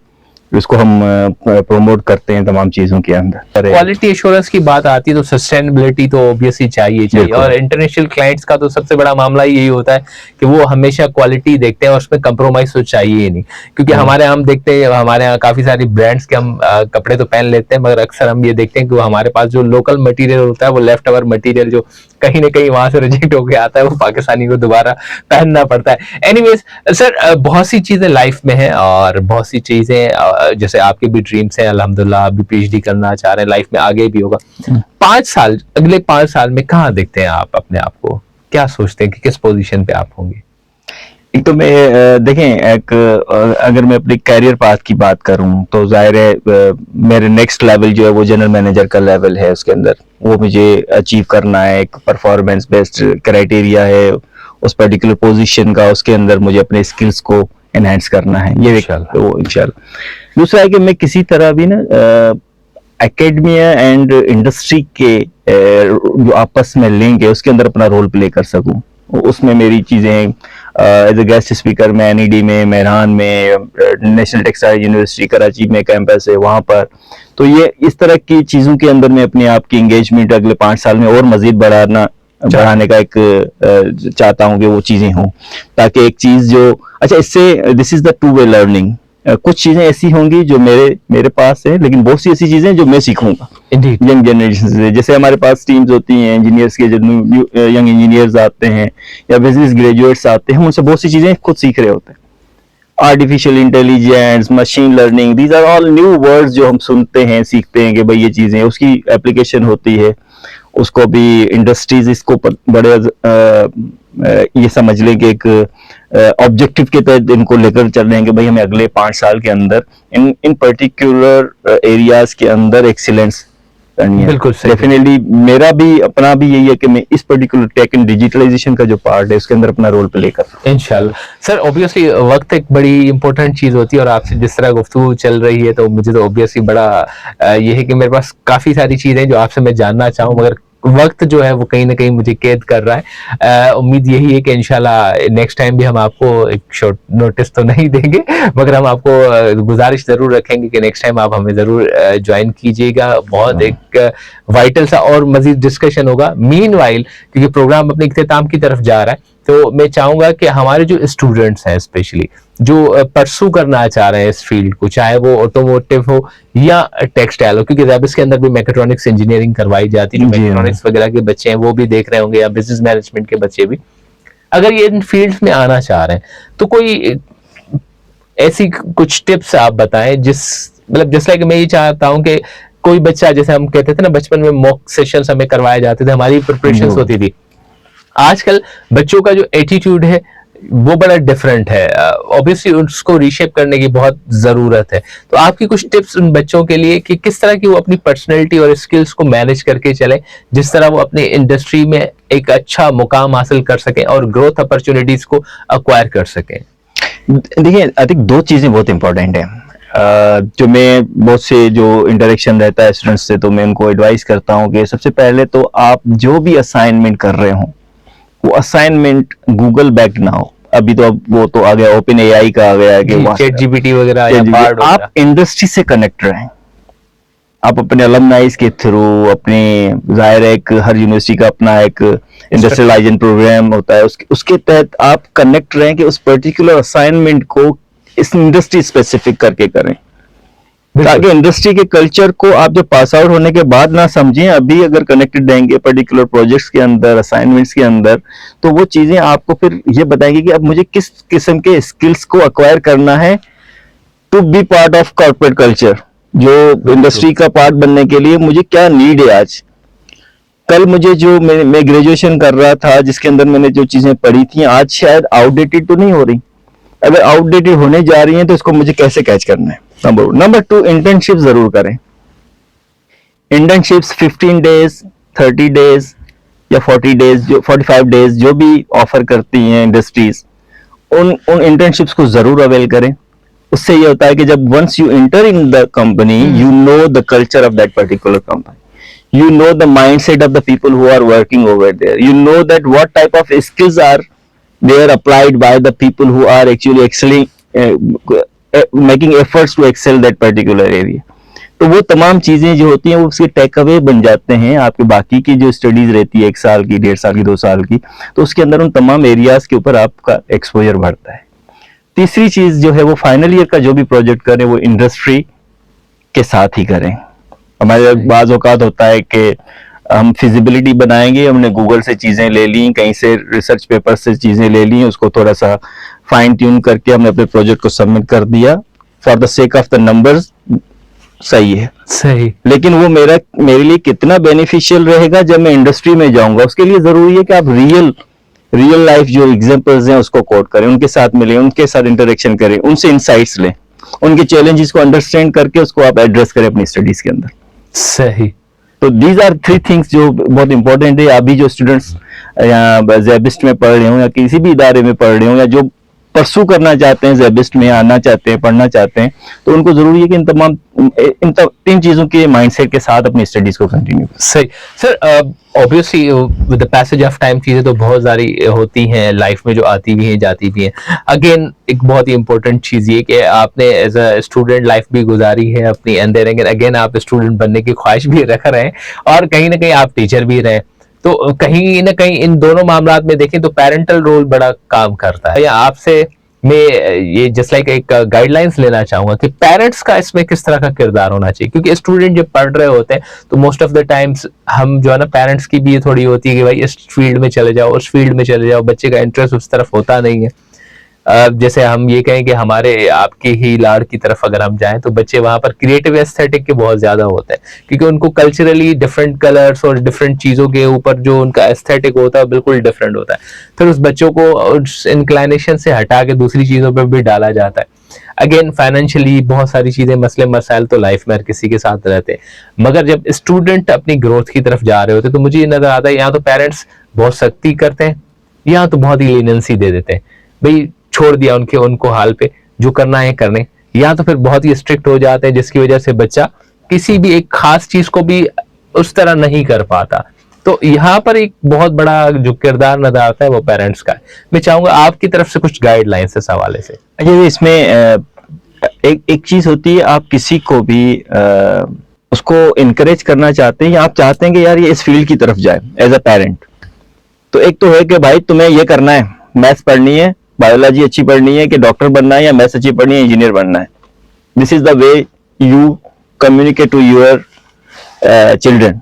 उसको हम प्रमोट करते हैं तमाम चीजों के अंदर। क्वालिटी एश्योरेंस की बात आती है तो सस्टेनेबिलिटी तो ऑब्वियसली चाहिए और इंटरनेशनल क्लाइंट्स का तो सबसे बड़ा मामला यही होता है कि वो हमेशा क्वालिटी देखते हैं और उसमें कंप्रोमाइज तो चाहिए ही नहीं, क्योंकि हमारे हम देखते हैं, हमारे यहाँ काफी सारी ब्रांड्स के हम कपड़े तो पहन लेते हैं, मगर अक्सर हम ये देखते हैं कि वो हमारे पास जो लोकल मटेरियल होता है, वो लेफ्ट ओवर मटेरियल जो कहीं ना कहीं वहां से रिजेक्ट होके आता है, वो पाकिस्तानी को दोबारा पहनना पड़ता है। एनीवेज सर, बहुत सी चीजें लाइफ में है और बहुत सी चीजें, जैसे आपके भी ड्रीम्स हैं, अल्हम्दुलिल्लाह आप भी PhD करना चाह रहे हैं, लाइफ में आगे भी होगा। 5 साल, अगले 5 साल में कहाँ देखते हैं आप अपने आप को, क्या सोचते हैं कि किस पोजीशन पे आप होंगे? एक तो मैं देखें, एक अगर मैं अपने कैरियर पाथ की बात करूं तो जाहिर है मेरे नेक्स्ट लेवल जो है वो जनरल मैनेजर का लेवल है, उसके अंदर वो मुझे अचीव करना है। एक परफॉर्मेंस बेस्ड क्राइटेरिया है उस पर्टिकुलर पोजीशन का, उसके अंदर मुझे अपने स्किल्स को एनहांस करना है, ये वो इंशाल्लाह। दूसरा है कि मैं किसी तरह भी ना एकेडमिया एंड इंडस्ट्री के जो आपस में लिंक है उसके अंदर अपना रोल प्ले कर सकूं। उसमें मेरी चीजें एज ए गेस्ट स्पीकर में एनईडी में, मेहरान में, नेशनल टेक्सटाइल यूनिवर्सिटी कराची में कैंपस है वहां पर, तो ये इस तरह की चीजों के अंदर मैं अपने आप की एंगेजमेंट अगले 5 साल में और मजीद बढ़ाने का एक चाहता हूं कि वो चीजें हों, ताकि एक चीज जो अच्छा इससे this is the two way learning. कुछ चीजें ऐसी होंगी जो मेरे पास है, लेकिन बहुत सी ऐसी चीजें जो मैं सीखूंगा यंग जनरेशन से। जैसे हमारे पास टीम्स होती हैं इंजीनियर्स के, जो यंग इंजीनियर्स आते हैं या बिजनेस ग्रेजुएट्स आते हैं, उनसे बहुत सी चीजें खुद सीख रहे होते हैं। Artificial intelligence, machine learning, these are all new words जो हम सुनते हैं, सीखते हैं कि भाई ये चीजें, उसकी एप्लीकेशन होती है। उसको भी इंडस्ट्रीज इसको बड़े ये समझ लें कि एक ऑब्जेक्टिव के तहत इनको लेकर चल रहे हैं कि भाई हमें अगले 5 साल के अंदर इन पर्टिकुलर एरियाज के अंदर एक्सीलेंस करनी है। बिल्कुल डेफिनेटली मेरा भी अपना भी यही है कि मैं इस पर्टिकुलर टेक एंड डिजिटलाइजेशन का जो पार्ट है उसके अंदर अपना रोल प्ले कर। इंशाल्लाह सर, ऑब्वियसली वक्त एक बड़ी इंपॉर्टेंट चीज होती है और आपसे जिस तरह गुफ्तगू चल रही है तो मुझे तो ऑब्वियसली बड़ा ये है कि मेरे पास काफी सारी चीजें जो आपसे मैं जानना चाहूँ, मगर वक्त जो है वो कहीं ना कहीं मुझे कैद कर रहा है। उम्मीद यही है कि इंशाल्लाह नेक्स्ट टाइम भी हम आपको एक शॉर्ट नोटिस तो नहीं देंगे, मगर हम आपको गुजारिश जरूर रखेंगे कि नेक्स्ट टाइम आप हमें जरूर ज्वाइन कीजिएगा। बहुत एक वाइटल सा और मजीद डिस्कशन होगा। मीनवाइल क्योंकि प्रोग्राम अपने इख्तिताम की तरफ जा रहा है, तो मैं चाहूंगा कि हमारे जो स्टूडेंट्स हैं स्पेशली जो परसू करना चाह रहे हैं इस फील्ड को, चाहे वो ऑटोमोटिव हो या टेक्सटाइल हो, क्योंकि रैबिस के अंदर भी मैकेट्रॉनिक्स इंजीनियरिंग करवाई जाती है, मैकेट्रॉनिक्स वगैरह के बच्चे हैं वो भी देख रहे होंगे, या बिजनेस मैनेजमेंट के बच्चे भी, अगर ये इन फील्ड्स में आना चाह रहे हैं तो कोई ऐसी कुछ टिप्स आप बताएं जिस मतलब जिस लाइक मैं ये चाहता हूं कि कोई बच्चा, जैसे हम कहते थे ना बचपन में मॉक सेशंस हमें करवाए जाते थे, हमारी प्रिपरेशंस होती थी, आजकल बच्चों का जो एटीट्यूड है वो बड़ा डिफरेंट है। ऑब्वियसली उसको रीशेप करने की बहुत जरूरत है, तो आपकी कुछ टिप्स उन बच्चों के लिए कि किस तरह की वो अपनी पर्सनैलिटी और स्किल्स को मैनेज करके चले, जिस तरह वो अपनी इंडस्ट्री में एक अच्छा मुकाम हासिल कर सकें और ग्रोथ अपॉर्चुनिटीज को अक्वायर कर सकें। देखिए आई थिंक 2 चीजें बहुत इंपॉर्टेंट है। जो मैं बहुत से जो इंटरेक्शन रहता है स्टूडेंट्स से, तो मैं उनको एडवाइस करता हूँ कि सबसे पहले तो आप जो भी असाइनमेंट कर रहे हो वो असाइनमेंट गूगल बैक ना हो। अभी तो अब वो तो आ गया, ओपन एआई का आ गया है कि चैट जीपीटी वगैरह या बार्ड, आप इंडस्ट्री से कनेक्ट रहें। आप अपने अलमनाइज के थ्रू अपने, जाहिर है एक हर यूनिवर्सिटी का अपना एक इंडस्ट्रियलाइजेशन प्रोग्राम होता है, उसके तहत आप कनेक्ट रहें कि उस पर्टिकुलर असाइनमेंट को इस इंडस्ट्री स्पेसिफिक करके करें, ताकि इंडस्ट्री के कल्चर को आप जो पास आउट होने के बाद ना समझें, अभी अगर कनेक्टेड रहेंगे पर्टिकुलर प्रोजेक्ट्स के अंदर, असाइनमेंट्स के अंदर, तो वो चीजें आपको फिर ये बताएंगी कि अब मुझे किस किस्म के स्किल्स को एक्वायर करना है to be part of corporate culture. जो इंडस्ट्री का पार्ट बनने के लिए मुझे क्या नीड है आज। कल मुझे जो मैं ग्रेजुएशन कर रहा था जिसके अंदर मैंने जो चीजें पढ़ी थी, आज शायद आउटडेटेड तो नहीं हो रही। अगर आउटडेटेड होने जा रही हैं तो इसको मुझे कैसे कैच करना है, नंबर 1। नंबर 2, इंटर्नशिप जरूर करें। इंटर्नशिप्स 15 डेज, 30 डेज या 40 डेज, जो 45 डेज जो भी ऑफर करती हैं इंडस्ट्रीज, उन इंटर्नशिप्स को जरूर अवेल करें। उससे ये होता है कि जब once you enter in the company, you know the culture of that particular company, you know the mindset of the people who are working over there, you know that what type of skills are there applied by the people who are actually excelling, making efforts to excel that particular area। तो वो तमाम चीजें जो होती हैं वो उसके take away बन जाते हैं आपके बाकी की जो स्टडीज रहती है 1 साल की, 1.5 साल की, 2 साल की, तो उसके अंदर उन तमाम एरियाज के ऊपर आपका एक्सपोजर बढ़ता है। तीसरी चीज जो है वो फाइनल ईयर का जो भी प्रोजेक्ट करें वो इंडस्ट्री के साथ ही करें। हमारे बाज़ औकात होता है कि हम फिजिबिलिटी बनाएंगे, हमने गूगल से चीजें ले ली, कहीं से रिसर्च पेपर से चीजें ले ली, उसको थोड़ा सा फाइन ट्यून करके हमने अपने प्रोजेक्ट को सबमिट कर दिया for the sake of the numbers, सही है, सही, लेकिन वो मेरे लिए कितना बेनिफिशियल रहेगा जब मैं इंडस्ट्री में जाऊंगा, उसके लिए जरूरी है कि आप रियल लाइफ जो एग्जांपल्स हैं उसको कोट करें, उनके साथ मिलें, उनके साथ इंटरेक्शन करें, उनसे इंसाइट्स लें, उनके चैलेंजेस को अंडरस्टैंड करके उसको आप एड्रेस करें अपनी स्टडीज के अंदर। सही। तो दीज आर 3 थिंग्स जो बहुत इंपॉर्टेंट है। अभी जो स्टूडेंट्स या ज़ेबिस्ट में पढ़ रहे हो या किसी भी इदारे में पढ़ रहे हो या जो परसू करना चाहते हैं ज़ेबिस्ट में आना चाहते हैं पढ़ना चाहते हैं, तो उनको जरूरी है कि इन तीन चीजों के माइंडसेट के साथ अपनी स्टडीज को कंटिन्यू। सही sir, obviously with the passage of time चीजें तो बहुत सारी होती हैं लाइफ में जो आती भी हैं जाती भी हैं। अगेन एक बहुत ही इंपॉर्टेंट चीज ये कि आपने एज अ स्टूडेंट लाइफ भी गुजारी है अपनी, एंड देन अगेन आप स्टूडेंट बनने की ख्वाहिश भी रख रहे हैं और कहीं ना कहीं आप टीचर भी रहे, तो कहीं ना कहीं इन दोनों मामलात में देखें तो पेरेंटल रोल बड़ा काम करता है। या आपसे मैं ये जस्ट लाइक एक गाइडलाइंस लेना चाहूंगा कि पेरेंट्स का इसमें किस तरह का किरदार होना चाहिए, क्योंकि स्टूडेंट जब पढ़ रहे होते हैं तो मोस्ट ऑफ द टाइम्स हम जो है ना पेरेंट्स की भी ये थोड़ी होती है कि भाई इस फील्ड में चले जाओ उस फील्ड में चले जाओ, बच्चे का इंटरेस्ट उस तरफ होता नहीं है। जैसे हम ये कहें कि हमारे आपके ही लाड़ की तरफ अगर हम जाएं तो बच्चे वहां पर क्रिएटिव एस्थेटिक के बहुत ज्यादा होते हैं, क्योंकि उनको कल्चरली डिफरेंट कलर्स और डिफरेंट चीजों के ऊपर जो उनका एस्थेटिक होता है बिल्कुल डिफरेंट होता है। फिर उस बच्चों को उस इंक्लाइनेशन से हटा के दूसरी चीजों पर भी डाला जाता है। अगेन फाइनेंशियली बहुत सारी चीजें मसले मसाइल तो लाइफ में हर किसी के साथ रहते हैं, मगर जब स्टूडेंट अपनी ग्रोथ की तरफ जा रहे होते तो मुझे ये नजर आता है यहाँ तो पेरेंट्स बहुत सख्ती करते हैं, यहाँ तो बहुत ही लीनेंसी दे देते हैं, भाई छोड़ दिया उनको हाल पे, जो करना है करने, या तो फिर बहुत ही स्ट्रिक्ट हो जाते हैं जिसकी वजह से बच्चा किसी भी एक खास चीज को भी उस तरह नहीं कर पाता। तो यहाँ पर एक बहुत बड़ा जो किरदार नजर आता है वो पेरेंट्स का है। मैं चाहूंगा आपकी तरफ से कुछ गाइडलाइंस इस हवाले से। अच्छा, इसमें एक चीज होती है, आप किसी को भी उसको इनकरेज करना चाहते हैं या आप चाहते हैं कि यार ये इस फील्ड की तरफ जाए एज अ पेरेंट, तो एक तो है कि भाई तुम्हें ये करना है, मैथ्स पढ़नी है, बायोलॉजी अच्छी पढ़नी है, कि डॉक्टर बनना है, या मैथ्स अच्छी पढ़नी है, इंजीनियर बनना है। This is the way you communicate to your children.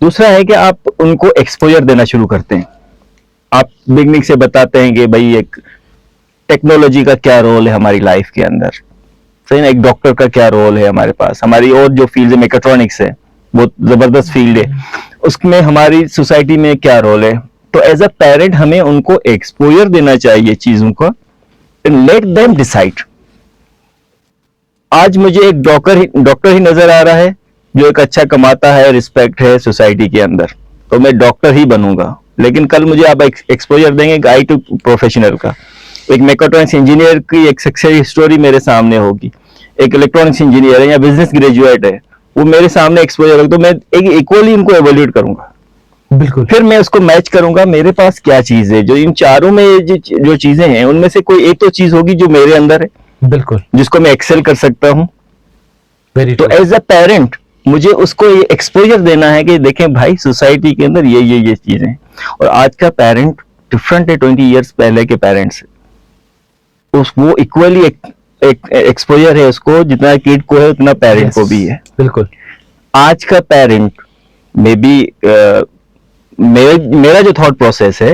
दूसरा है कि आप उनको एक्सपोजर देना शुरू करते हैं। आप बिगनिंग से बताते हैं कि भाई एक टेक्नोलॉजी का क्या रोल है हमारी लाइफ के अंदर, सही ना, एक डॉक्टर का क्या रोल है हमारे पास, हमारी और जो फील्ड है मेकाट्रॉनिक्स है बहुत जबरदस्त फील्ड है, उसमें हमारी सोसाइटी में क्या रोल है। तो एज अ पेरेंट हमें उनको एक्सपोजर देना चाहिए चीजों का, एंड लेट देम डिसाइड। आज मुझे एक डॉक्टर ही नजर आ रहा है जो एक अच्छा कमाता है, रिस्पेक्ट है सोसाइटी के अंदर, तो मैं डॉक्टर ही बनूंगा। लेकिन कल मुझे आप एक्सपोजर देंगे एक IT प्रोफेशनल का, एक मेकाट्रॉनिक्स इंजीनियर की एक सक्सेस स्टोरी मेरे सामने होगी, एक इलेक्ट्रॉनिक्स इंजीनियर है या बिजनेस ग्रेजुएट है, वो मेरे सामने एक्सपोजर होगा, तो मैं एक इक्वली इनको एवेल्यूएट करूंगा। बिल्कुल, फिर मैं उसको मैच करूंगा मेरे पास क्या चीज है, जो इन चारों में जो चीजें हैं उनमें से कोई एक तो चीज होगी जो मेरे अंदर है, बिल्कुल, जिसको मैं एक्सेल कर सकता हूं। वेरी तो एज अ पेरेंट मुझे उसको ये एक्सपोजर देना है कि देखें भाई सोसाइटी के अंदर ये चीजें हैं। और आज का पेरेंट डिफरेंट है 20 इयर्स पहले के पेरेंट्स से। वो इक्वली एक्सपोजर है उसको, जितना किड को है उतना पेरेंट को भी है। बिल्कुल, आज का पेरेंट मे बी मेरा जो थॉट प्रोसेस है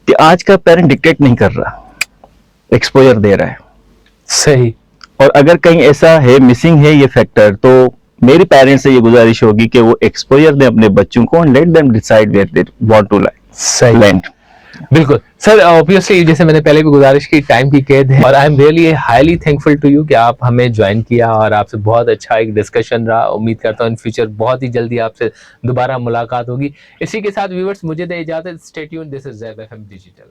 कि आज का पेरेंट डिक्टेट नहीं कर रहा, एक्सपोजर दे रहा है। सही। और अगर कहीं ऐसा है, मिसिंग है ये फैक्टर, तो मेरी पेरेंट्स से ये गुजारिश होगी कि वो एक्सपोजर दें अपने बच्चों को, and let them decide where they want to land. बिल्कुल सर, ऑब्वियसली जैसे मैंने पहले भी गुजारिश की, टाइम की कैद है और I am really highly thankful to you कि आप हमें ज्वाइन किया और आपसे बहुत अच्छा एक डिस्कशन रहा। उम्मीद करता हूँ इन फ्यूचर बहुत ही जल्दी आपसे दोबारा मुलाकात होगी। इसी के साथ व्यूअर्स मुझे दे इजाजत, stay tuned, this is ZEB FM digital.